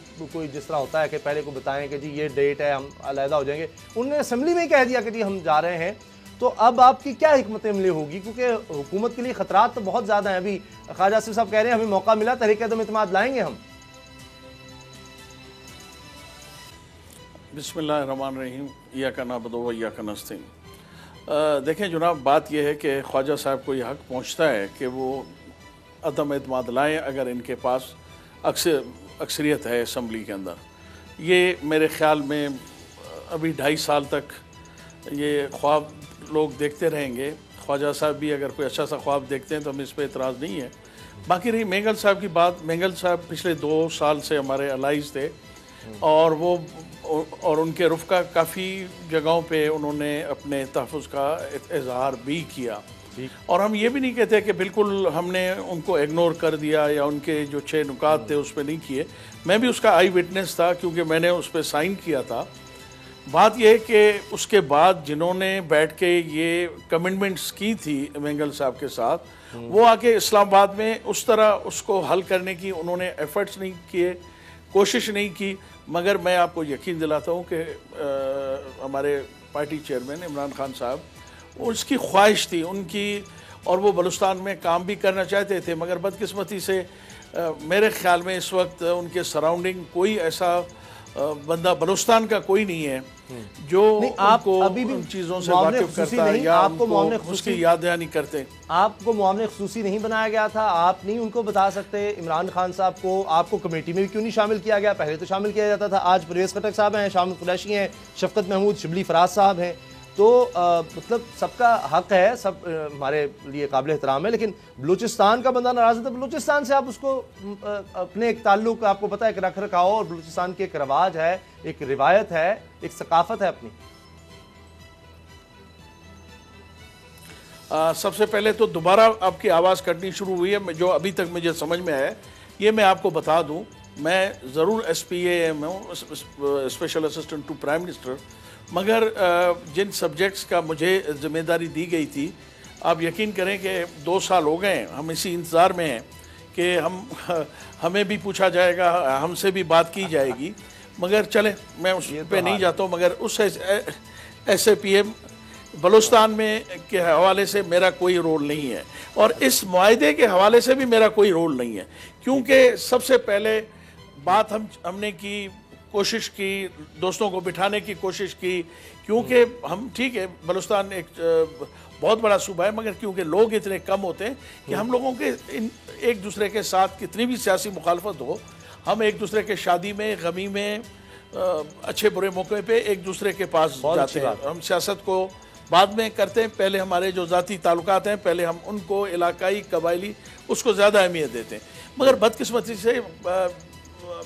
جس طرح ہوتا ہے کہ پہلے کو بتائیں کہ جی یہ ڈیٹ ہے ہم علیحدہ ہو جائیں گے, انہوں نے اسمبلی میں ہی کہہ دیا کہ جی ہم جا رہے ہیں. تو اب آپ کی کیا حکمت عملی ہوگی, کیونکہ حکومت کے لیے خطرات تو بہت زیادہ ہیں. ابھی خواجہ آصف صاحب کہہ رہے ہیں ہمیں موقع ملا, تحریک عدم اعتماد لائیں گے ہم. بسم اللہ الرحمن الرحیم, ایاک نعبد و ایاک نستعین. دیکھیں جناب, بات یہ ہے کہ خواجہ صاحب کو یہ حق پہنچتا ہے کہ وہ عدم اعتماد لائیں اگر ان کے پاس اکثریت ہے اسمبلی کے اندر. یہ میرے خیال میں ابھی 2.5 سال تک یہ خواب لوگ دیکھتے رہیں گے. خواجہ صاحب بھی اگر کوئی اچھا سا خواب دیکھتے ہیں تو ہمیں اس پہ اعتراض نہیں ہے. باقی رہی مینگل صاحب کی بات, مینگل صاحب پچھلے 2 سال سے ہمارے الائز تھے, اور وہ اور ان کے رفقا کافی جگہوں پہ انہوں نے اپنے تحفظ کا اظہار بھی کیا، اور ہم یہ بھی نہیں کہتے کہ بالکل ہم نے ان کو اگنور کر دیا یا ان کے جو 6 نکات تھے اس پہ نہیں کیے. میں بھی اس کا آئی وٹنس تھا کیونکہ میں نے اس پہ سائن کیا تھا. بات یہ ہے کہ اس کے بعد جنہوں نے بیٹھ کے یہ کمٹمنٹس کی تھی مینگل صاحب کے ساتھ، وہ آ کے اسلام آباد میں اس طرح اس کو حل کرنے کی انہوں نے ایفرٹس نہیں کیے، کوشش نہیں کی. مگر میں آپ کو یقین دلاتا ہوں کہ ہمارے پارٹی چیئرمین عمران خان صاحب، اس کی خواہش تھی ان کی، اور وہ بلوچستان میں کام بھی کرنا چاہتے تھے. مگر بدقسمتی سے میرے خیال میں اس وقت ان کے سراؤنڈنگ کوئی ایسا بندہ بلوچستان کا کوئی نہیں ہے جو آپ کو ان چیزوں سے واقف کرتا ہے یا آپ کو اس کی یاد دہانی کرتے. آپ کو معاملے خصوصی نہیں بنایا گیا تھا؟ آپ نہیں ان کو بتا سکتے عمران خان صاحب کو؟ آپ کو کمیٹی میں بھی کیوں نہیں شامل کیا گیا؟ پہلے تو شامل کیا جاتا تھا. آج پرویز خٹک صاحب ہیں، شامل قریشی ہیں، شفقت محمود، شبلی فراز صاحب ہیں. تو مطلب سب کا حق ہے، سب ہمارے لیے قابل احترام ہے، لیکن بلوچستان کا بندہ ناراض ہے تو بلوچستان سے آپ اس کو اپنے ایک تعلق، آپ کو پتہ ہے، ایک رکھ رکھاؤ، اور بلوچستان کی ایک رواج ہے، ایک روایت ہے، ایک ثقافت ہے اپنی. سب سے پہلے تو دوبارہ آپ کی آواز کٹنی شروع ہوئی ہے، جو ابھی تک مجھے سمجھ میں آیا یہ میں آپ کو بتا دوں. میں ضرور ایس پی اے ایم ہوں، special assistant to prime minister, مگر جن سبجیکٹس کا مجھے ذمہ داری دی گئی تھی، آپ یقین کریں کہ 2 سال ہو گئے ہیں، ہم اسی انتظار میں ہیں کہ ہمیں بھی پوچھا جائے گا، ہم سے بھی بات کی جائے گی. مگر چلیں، میں اس پہ نہیں جاتا ہوں. مگر اس S A P M Balochistan میں کے حوالے سے میرا کوئی رول نہیں ہے، اور اس معاہدے کے حوالے سے بھی میرا کوئی رول نہیں ہے، کیونکہ سب سے پہلے بات ہم نے کی، کوشش کی، دوستوں کو بٹھانے کی کوشش کی، کیونکہ ہم ٹھیک ہے بلوچستان ایک بہت بڑا صوبہ ہے، مگر کیونکہ لوگ اتنے کم ہوتے ہیں کہ ہم لوگوں کے ایک دوسرے کے ساتھ کتنی بھی سیاسی مخالفت ہو، ہم ایک دوسرے کے شادی میں، غمی میں، اچھے برے موقع پہ ایک دوسرے کے پاس جاتے ہیں. ہم سیاست کو بعد میں کرتے ہیں، پہلے ہمارے جو ذاتی تعلقات ہیں پہلے ہم ان کو علاقائی، قبائلی، اس کو زیادہ اہمیت دیتے ہیں. مگر بدقسمتی سے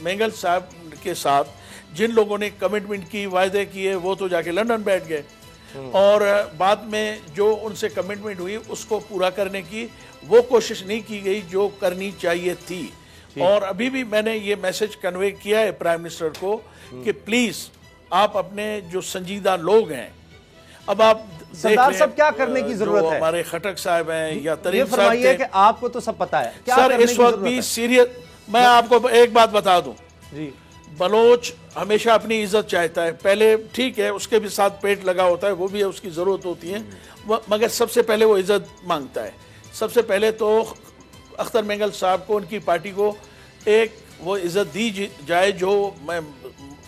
مینگل صاحب کے ساتھ جن لوگوں نے کمٹمنٹ کی، وعدے کیے، وہ تو جا کے لندن بیٹھ گئے، اور بعد میں جو ان سے کمٹمنٹ ہوئی اس کو پورا کرنے کی وہ کوشش نہیں کی گئی جو کرنی چاہیے تھی. اور ابھی بھی میں نے یہ میسج کنوے کیا ہے پرائم منسٹر کو کہ پلیز آپ اپنے جو سنجیدہ لوگ ہیں، اب آپ سردار صاحب کیا کرنے کی ضرورت ہے؟ ہمارے خٹک صاحب ہیں یا ترین یہ صاحب فرمائیے کہ آپ کو تو سب پتا ہے سر، اس وقت بھی سیریس. میں آپ کو ایک بات بتا دوں، جی، بلوچ ہمیشہ اپنی عزت چاہتا ہے. پہلے ٹھیک ہے اس کے بھی ساتھ پیٹ لگا ہوتا ہے، وہ بھی اس کی ضرورت ہوتی ہے، مگر سب سے پہلے وہ عزت مانگتا ہے. سب سے پہلے تو اختر مینگل صاحب کو، ان کی پارٹی کو ایک وہ عزت دی جائے جو میں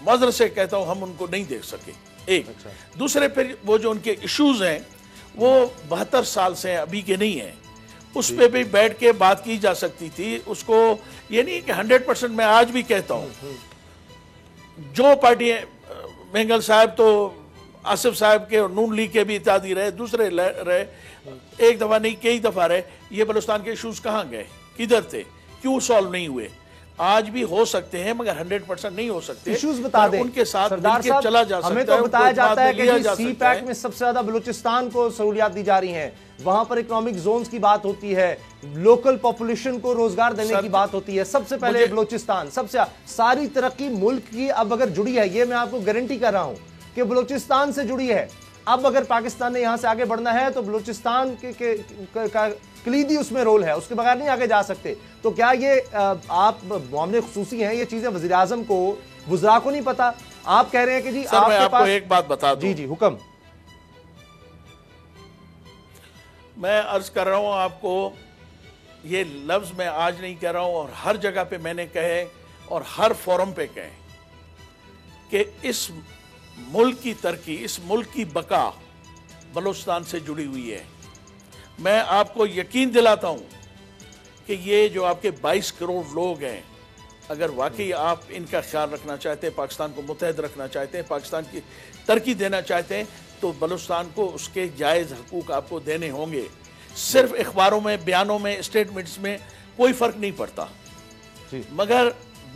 معذرت سے کہتا ہوں ہم ان کو نہیں دیکھ سکے. ایک دوسرے پھر وہ جو ان کے ایشوز ہیں وہ 72 سال سے ہیں، ابھی کے نہیں ہیں، اس پہ بھی بیٹھ کے بات کی جا سکتی تھی. اس کو یہ نہیں کہ 100% میں آج بھی کہتا ہوں، جو پارٹی مینگل صاحب تو آصف صاحب کے اور نون لیگ کے بھی اتحادی رہے، دوسرے رہے، ایک دفعہ نہیں کئی دفعہ رہے. یہ بلوچستان کے ایشوز کہاں گئے، کدھر تھے، کیوں سالو نہیں ہوئے؟ آج بھی ہو سکتے ہیں مگر 100% نہیں ہو سکتے. ایشوز بتا دیں ان کے ساتھ سردار مل کے چلا جا صاحب، سکتا ہے. ہمیں تو بتایا جاتا ہے کہ سی پیک ہے میں سب سے زیادہ بلوچستان کو سہولیات دی جا رہی ہیں، وہاں پر اکنامک زونز کی بات ہوتی ہے، لوکل پاپولیشن کو روزگار دینے کی بات ہوتی ہے. سب سے پہلے بلوچستان، سب سے ساری ترقی ملک کی اب اگر جڑی ہے، یہ میں آپ کو گارنٹی کر رہا ہوں کہ بلوچستان سے جڑی ہے. اب اگر پاکستان نے یہاں سے آگے بڑھنا ہے تو بلوچستان کا کلیدی اس میں رول ہے، اس کے بغیر نہیں آگے جا سکتے. تو کیا یہ آپ معاملے خصوصی ہیں، یہ چیزیں وزیراعظم کو، وزراء کو نہیں پتا؟ آپ کہہ رہے ہیں کہ جی سر میں آپ کو ایک بات بتا دوں. جی حکم. میں عرض کر رہا ہوں آپ کو، یہ لفظ میں آج نہیں کہہ رہا ہوں، اور ہر جگہ پہ میں نے کہے اور ہر فورم پہ کہے کہ اس ملک کی ترقی، اس ملک کی بقا بلوچستان سے جڑی ہوئی ہے. میں آپ کو یقین دلاتا ہوں کہ یہ جو آپ کے 22 کروڑ لوگ ہیں، اگر واقعی آپ ان کا خیال رکھنا چاہتے ہیں، پاکستان کو متحد رکھنا چاہتے ہیں، پاکستان کی ترقی دینا چاہتے ہیں، تو بلوچستان کو اس کے جائز حقوق آپ کو دینے ہوں گے. صرف اخباروں میں، بیانوں میں، اسٹیٹمنٹس میں کوئی فرق نہیں پڑتا، مگر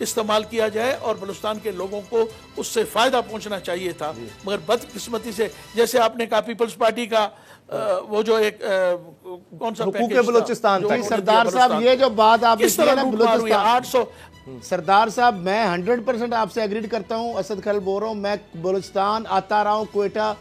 استعمال کیا جائے اور بلوچستان کے لوگوں کو اس سے فائدہ پہنچنا چاہیے تھا. مگر بدقسمتی سے جیسے آپ نے کہا پیپلز پارٹی کا وہ جو ایک کون سا حقوق بلوچستان جی سردار صاحب یہ جو بات آپ نے کی نا بلوچستان 800 سردار صاحب میں 100% آپ سے ایگریڈ کرتا ہوں. اسد خلیل بول رہا ہوں, میں بلوچستان آتا رہا ہوں, کوئٹہ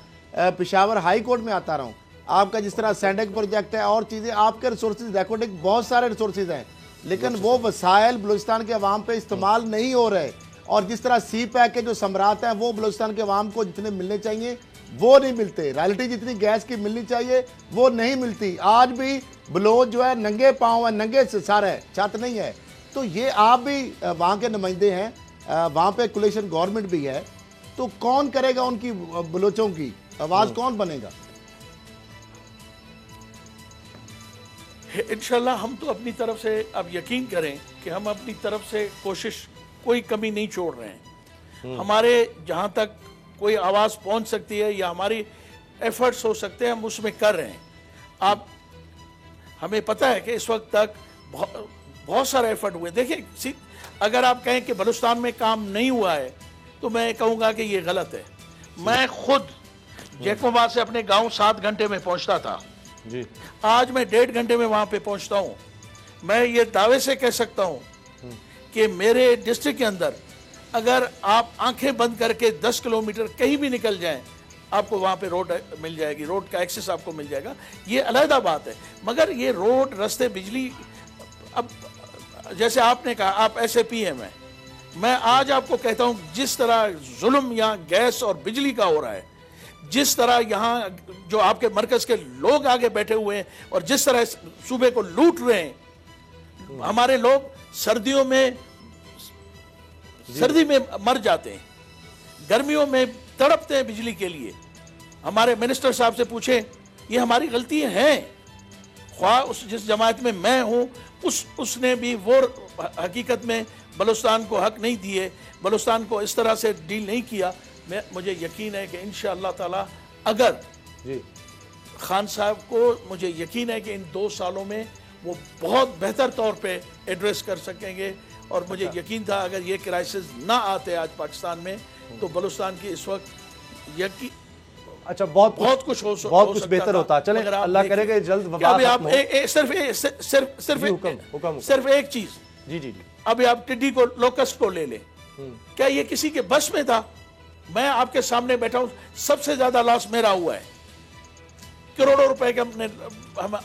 پشاور ہائی کورٹ میں آتا رہا ہوں. آپ کا جس طرح سینڈک پروجیکٹ ہے اور چیزیں آپ کے ریسورسز ریکارڈنگ بہت سارے ریسورسز ہیں لیکن وہ وسائل بلوچستان کے عوام پہ استعمال نہیں ہو رہے. اور جس طرح سی پیک کے جو ثمرات ہیں وہ بلوچستان کے عوام کو جتنے ملنے چاہیے وہ نہیں ملتے. رائلٹی جتنی گیس کی ملنی چاہیے وہ نہیں ملتی. آج بھی بلوچ جو ہے ننگے پاؤں ہے, ننگے سر ہے, چھت نہیں ہے. تو یہ آپ بھی وہاں کے نمائندے ہیں, وہاں پہ کولیشن گورنمنٹ بھی ہے, تو کون کرے گا ان کی بلوچوں کی آواز, کون بنے گا؟ انشاءاللہ ہم تو اپنی طرف سے اب یقین کریں کہ ہم اپنی طرف سے کوشش کوئی کمی نہیں چھوڑ رہے ہیں. ہمارے جہاں تک کوئی آواز پہنچ سکتی ہے یا ہماری ایفرٹس ہو سکتے ہیں ہم اس میں کر رہے ہیں. آپ ہمیں پتہ ہے کہ اس وقت تک بہت سارے ایفرٹ ہوئے. دیکھیں اگر آپ کہیں کہ بلوچستان میں کام نہیں ہوا ہے تو میں کہوں گا کہ یہ غلط ہے. میں خود جیکوبا سے اپنے گاؤں 7 گھنٹے میں پہنچتا تھا, آج میں 1.5 گھنٹے میں وہاں پہ پہنچتا ہوں. میں یہ دعوے سے کہہ سکتا ہوں کہ میرے ڈسٹرکٹ کے اندر اگر آپ آنکھیں بند کر کے 10 کلومیٹر کہیں بھی نکل جائیں آپ کو وہاں پہ روڈ مل جائے گی, روڈ کا ایکسس آپ کو مل جائے گا. یہ علیحدہ بات ہے. مگر یہ روڈ, رستے, بجلی, اب جیسے آپ نے کہا آپ ایس اے پی ایم ہیں, میں آج آپ کو کہتا ہوں جس طرح ظلم یہاں گیس اور بجلی کا ہو رہا ہے, جس طرح یہاں جو آپ کے مرکز کے لوگ آگے بیٹھے ہوئے ہیں اور جس طرح صوبے کو لوٹ رہے ہیں. ہمارے لوگ سردیوں میں سردی میں مر جاتے ہیں, گرمیوں میں تڑپتے ہیں بجلی کے لیے. ہمارے منسٹر صاحب سے پوچھیں, یہ ہماری غلطی ہیں. خواہ جس جماعت میں میں ہوں اس نے بھی وہ حقیقت میں بلوچستان کو حق نہیں دیے, بلوچستان کو اس طرح سے ڈیل نہیں کیا. مجھے یقین ہے کہ انشاءاللہ تعالی اگر خان صاحب کو, مجھے یقین ہے کہ ان 2 سالوں میں وہ بہت بہتر طور پہ ایڈریس کر سکیں گے. اور مجھے یقین تھا اگر یہ کرائسس نہ آتے آج پاکستان میں تو بلوچستان کی اس وقت اچھا بہت کچھ بہتر ہوتا. چلیں اللہ کرے کہ جلد صرف ایک چیز, ابھی آپ ٹڈی کو, لوکسٹ کو لے لیں, کیا یہ کسی کے بس میں تھا؟ میں آپ کے سامنے بیٹھا ہوں, سب سے زیادہ لاس میرا ہوا ہے. کروڑوں روپے کے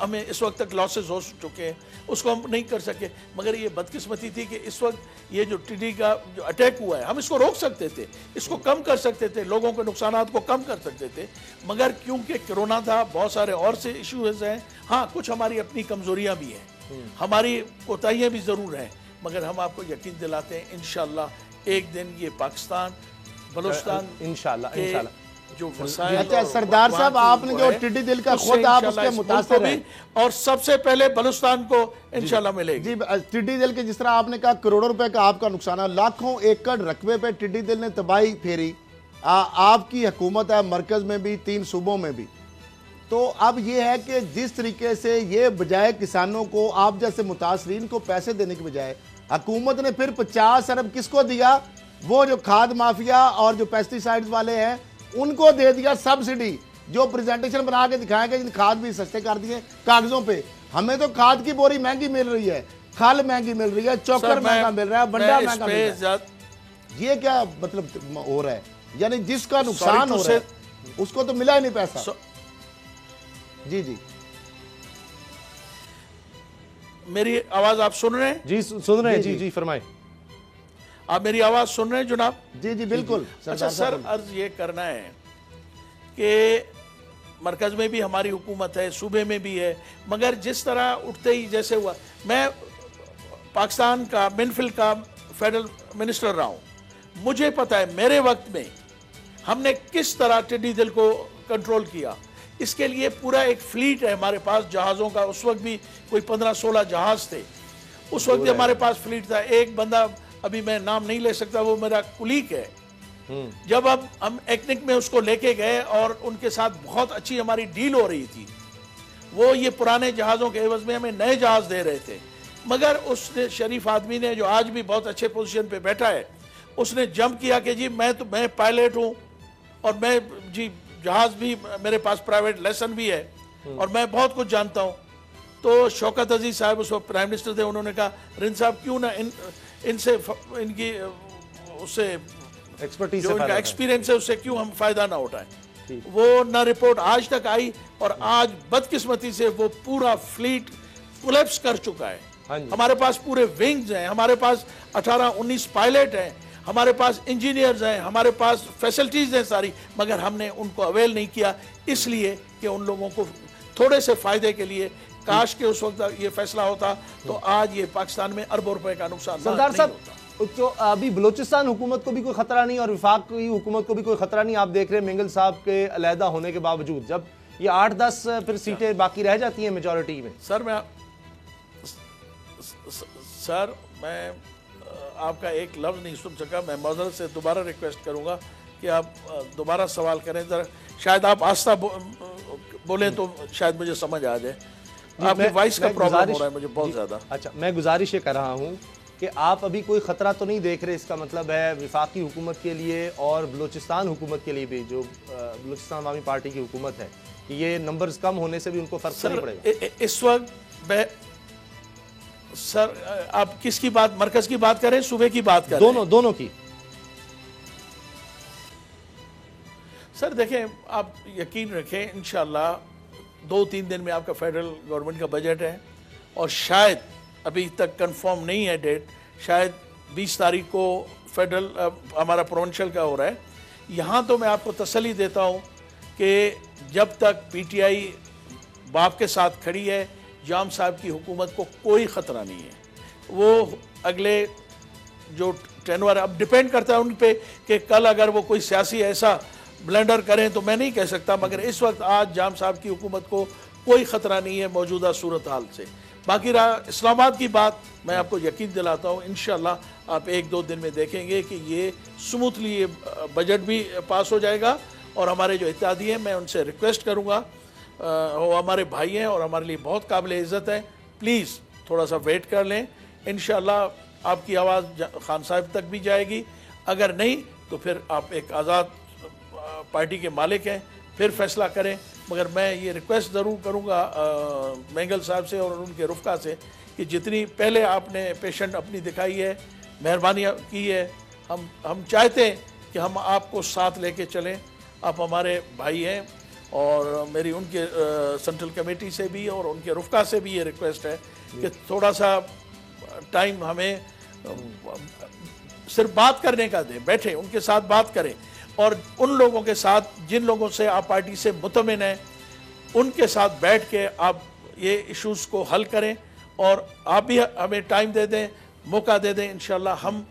ہمیں اس وقت تک لاسز ہو چکے ہیں, اس کو ہم نہیں کر سکے. مگر یہ بدقسمتی تھی کہ اس وقت یہ جو ٹڈی کا جو اٹیک ہوا ہے ہم اس کو روک سکتے تھے, اس کو کم کر سکتے تھے, لوگوں کے نقصانات کو کم کر سکتے تھے. مگر کیونکہ کرونا تھا, بہت سارے اور سے ایشوز ہیں. ہاں کچھ ہماری اپنی کمزوریاں بھی ہیں, ہماری کوتاہیاں بھی ضرور ہیں, مگر ہم آپ کو یقین دلاتے ہیں انشاءاللہ ایک دن یہ پاکستان بلوچستان انشاءاللہ جو وسائل. اچھا سردار صاحب آپ نے جو ٹڈی دل کا خود آپ اس کے متاثر ہیں اور سب سے پہلے بلوچستان کو انشاءاللہ ملے گی. جی ٹڈی دل کے جس طرح آپ نے کہا کروڑوں روپے کا آپ کا نقصان ہے, لاکھوں ایکڑ رقبے پہ ٹڈی دل نے تباہی پھیری. آپ کی حکومت ہے مرکز میں بھی 3 صوبوں میں بھی. تو اب یہ ہے کہ جس طریقے سے یہ بجائے کسانوں کو, آپ جیسے متاثرین کو پیسے دینے کے بجائے حکومت نے پھر 50 ارب کس کو دیا؟ وہ جو کھاد مافیا اور جو پیسٹی سائیڈز والے ہیں ان کو دے دیا سبسڈی. جو پریزنٹیشن بنا کے دکھائیں گے جن کھاد بھی سستے کر دیے کاغذوں پہ. ہمیں تو کھاد کی بوری مہنگی مل رہی ہے, کھل مہنگی مل رہی ہے, چوکر مہنگا مل رہا ہے, بنڈا مہنگا مل رہا ہے. یہ کیا مطلب ہو رہا ہے؟ یعنی جس کا نقصان ہو رہا ہے اس کو تو ملا ہی نہیں پیسہ. جی جی میری آواز آپ سن رہے ہیں؟ جی سن رہے ہیں. جی فرمائیں. آپ میری آواز سن رہے ہیں جناب؟ جی جی بالکل. اچھا سر, عرض یہ کرنا ہے کہ مرکز میں بھی ہماری حکومت ہے, صوبے میں بھی ہے, مگر جس طرح اٹھتے ہی جیسے ہوا, میں پاکستان کا منفل کا فیڈرل منسٹر رہا ہوں, مجھے پتا ہے میرے وقت میں ہم نے کس طرح ٹڈی دل کو کنٹرول کیا. اس کے لیے پورا ایک فلیٹ ہے ہمارے پاس جہازوں کا. اس وقت بھی کوئی 15-16 جہاز تھے, اس وقت بھی ہمارے پاس فلیٹ تھا. ایک بندہ ابھی میں نام نہیں لے سکتا, وہ میرا کلیگ ہے. جب اب ہم ایکنک میں اس کو لے کے گئے اور ان کے ساتھ بہت اچھی ہماری ڈیل ہو رہی تھی, وہ یہ پرانے جہازوں کے عوض میں ہمیں نئے جہاز دے رہے تھے. مگر اس نے شریف آدمی نے جو آج بھی بہت اچھے پوزیشن پہ بیٹھا ہے, اس نے جمپ کیا کہ جی میں پائلٹ ہوں اور میں جی جہاز بھی میرے پاس پرائیویٹ لیسن بھی ہے اور میں بہت کچھ جانتا ہوں. تو شوکت عزیز صاحب اس وقت پرائم منسٹر تھے, انہوں نے کہا رند صاحب کیوں نہ ان سے ان کی اس سے جو ان کا ایکسپیرینس ہے اس سے کیوں ہم فائدہ نہ اٹھائیں. وہ نہ رپورٹ آج تک آئی اور آج بدقسمتی سے وہ پورا فلیٹ کولیپس کر چکا ہے. ہمارے پاس پورے ونگز ہیں, ہمارے پاس 18-19 پائلٹ ہیں, ہمارے پاس انجینئرز ہیں, ہمارے پاس فیسلٹیز ہیں ساری, مگر ہم نے ان کو اویل نہیں کیا, اس لیے کہ ان لوگوں کو تھوڑے سے فائدے کے لیے. کاش کہ اس وقت یہ فیصلہ ہوتا تو آج یہ پاکستان میں اربوں روپے کا نقصان سردار صاحب تو ابھی بلوچستان حکومت کو بھی کوئی خطرہ نہیں اور وفاق کی حکومت کو بھی کوئی خطرہ نہیں. آپ دیکھ رہے ہیں مینگل صاحب کے علیحدہ ہونے کے باوجود جب یہ 8-10 پھر سیٹیں باقی رہ جاتی ہیں میجورٹی میں. سر میں آپ کا ایک لفظ نہیں سن سکا, میں معذرت سے دوبارہ ریکویسٹ کروں گا کہ آپ دوبارہ سوال کریں ذرا, شاید آپ آہستہ بولیں تو شاید مجھے سمجھ آ جائے. آپ کی وائس کا پرابلم ہو رہا ہے مجھے بہت زیادہ. اچھا, میں گزارش یہ کر رہا ہوں کہ آپ ابھی کوئی خطرہ تو نہیں دیکھ رہے, اس کا مطلب ہے وفاقی حکومت کے لیے اور بلوچستان حکومت کے لیے بھی, جو بلوچستان عوامی پارٹی کی حکومت ہے, کہ یہ نمبرز کم ہونے سے بھی ان کو فرق نہیں پڑے گا. اس وقت سر آپ کس کی بات, مرکز کی بات کریں صوبے کی بات کریں؟ دونوں کی. سر دیکھیں آپ یقین رکھیں انشاءاللہ 2-3 دن میں آپ کا فیڈرل گورنمنٹ کا بجٹ ہے اور شاید ابھی تک کنفرم نہیں ہے ڈیٹ, شاید 20 تاریخ کو فیڈرل ہمارا پروونشل کا ہو رہا ہے. یہاں تو میں آپ کو تسلی دیتا ہوں کہ جب تک پی ٹی آئی باپ کے ساتھ کھڑی ہے, جام صاحب کی حکومت کو کوئی خطرہ نہیں ہے. وہ اگلے جو ٹینور اب ڈیپینڈ کرتا ہے ان پہ کہ کل اگر وہ کوئی سیاسی ایسا بلنڈر کریں تو میں نہیں کہہ سکتا, مگر اس وقت آج جام صاحب کی حکومت کو کوئی خطرہ نہیں ہے موجودہ صورتحال سے. باقی رہا اسلام آباد کی بات, میں آپ کو یقین دلاتا ہوں انشاءاللہ آپ 1-2 دن میں دیکھیں گے کہ یہ سموتھلی یہ بجٹ بھی پاس ہو جائے گا. اور ہمارے جو اتحادی ہیں میں ان سے ریکویسٹ کروں گا, وہ ہمارے بھائی ہیں اور ہمارے لیے بہت قابل عزت ہے, پلیز تھوڑا سا ویٹ کر لیں. انشاءاللہ آپ کی آواز خان صاحب تک بھی جائے گی, اگر نہیں تو پھر آپ ایک آزاد پارٹی کے مالک ہیں, پھر فیصلہ کریں. مگر میں یہ ریکویسٹ ضرور کروں گا مینگل صاحب سے اور ان کے رفقا سے کہ جتنی پہلے آپ نے پیشنٹ اپنی دکھائی ہے, مہربانی کی ہے, ہم چاہتے ہیں کہ ہم آپ کو ساتھ لے کے چلیں. آپ ہمارے بھائی ہیں اور میری ان کے سینٹرل کمیٹی سے بھی اور ان کے رفقا سے بھی یہ ریکویسٹ ہے کہ تھوڑا سا ٹائم ہمیں صرف بات کرنے کا دیں, بیٹھیں ان کے ساتھ بات کریں اور ان لوگوں کے ساتھ جن لوگوں سے آپ پارٹی سے مطمئن ہیں ان کے ساتھ بیٹھ کے آپ یہ ایشوز کو حل کریں اور آپ بھی ہمیں ٹائم دے دیں, موقع دے دیں. انشاءاللہ ہم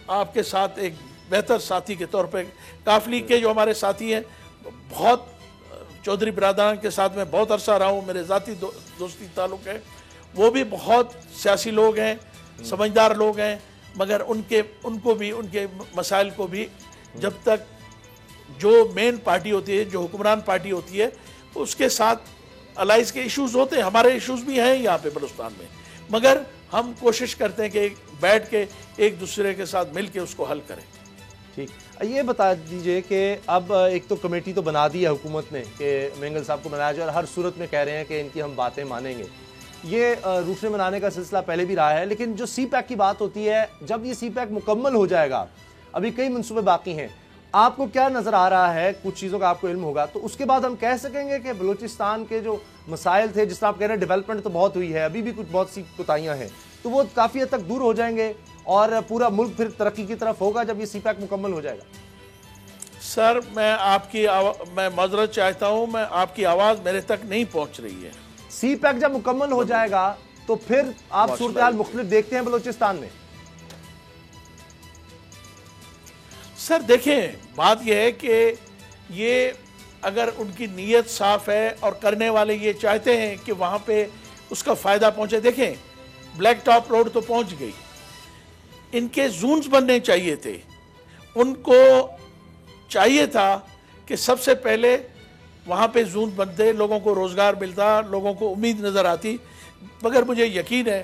آپ کے ساتھ ایک بہتر ساتھی کے طور پہ, کافلی کے جو ہمارے ساتھی ہیں, بہت چودھری برادران کے ساتھ میں بہت عرصہ رہا ہوں, میرے ذاتی دوستی تعلق ہے, وہ بھی بہت سیاسی لوگ ہیں, سمجھدار لوگ ہیں, مگر ان کو بھی ان کے مسائل کو بھی جب تک جو مین پارٹی ہوتی ہے, جو حکمران پارٹی ہوتی ہے, اس کے ساتھ الائنس کے ایشوز ہوتے ہیں, ہمارے ایشوز بھی ہیں یہاں پہ بلوچستان میں, مگر ہم کوشش کرتے ہیں کہ بیٹھ کے ایک دوسرے کے ساتھ مل کے اس کو حل کریں. ٹھیک, یہ بتا دیجئے کہ اب ایک تو کمیٹی تو بنا دی ہے حکومت نے کہ مینگل صاحب کو بنایا جائے اور ہر صورت میں کہہ رہے ہیں کہ ان کی ہم باتیں مانیں گے. یہ روٹنے منانے کا سلسلہ پہلے بھی رہا ہے, لیکن جو سی پیک کی بات ہوتی ہے, جب یہ سی پیک مکمل ہو جائے گا, ابھی کئی منصوبے باقی ہیں, آپ کو کیا نظر آ رہا ہے, کچھ چیزوں کا آپ کو علم ہوگا, تو اس کے بعد ہم کہہ سکیں گے کہ بلوچستان کے جو مسائل تھے, جس طرح آپ کہہ رہے ہیں ڈیولپمنٹ تو بہت ہوئی ہے, ابھی بھی کچھ بہت سی کوتاہیاں ہیں, تو وہ کافی حد تک دور ہو جائیں گے اور پورا ملک پھر ترقی کی طرف ہوگا جب یہ سی پیک مکمل ہو جائے گا؟ سر میں معذرت چاہتا ہوں, میں آپ کی آواز میرے تک نہیں پہنچ رہی ہے. سی پیک جب مکمل ہو جائے گا تو پھر آپ صورتحال مختلف دیکھتے ہیں بلوچستان میں؟ سر دیکھیں بات یہ ہے کہ یہ اگر ان کی نیت صاف ہے اور کرنے والے یہ چاہتے ہیں کہ وہاں پہ اس کا فائدہ پہنچے. دیکھیں بلیک ٹاپ روڈ تو پہنچ گئی, ان کے زونز بننے چاہیے تھے, ان کو چاہیے تھا کہ سب سے پہلے وہاں پہ زون بنتے, لوگوں کو روزگار ملتا, لوگوں کو امید نظر آتی. مگر مجھے یقین ہے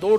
2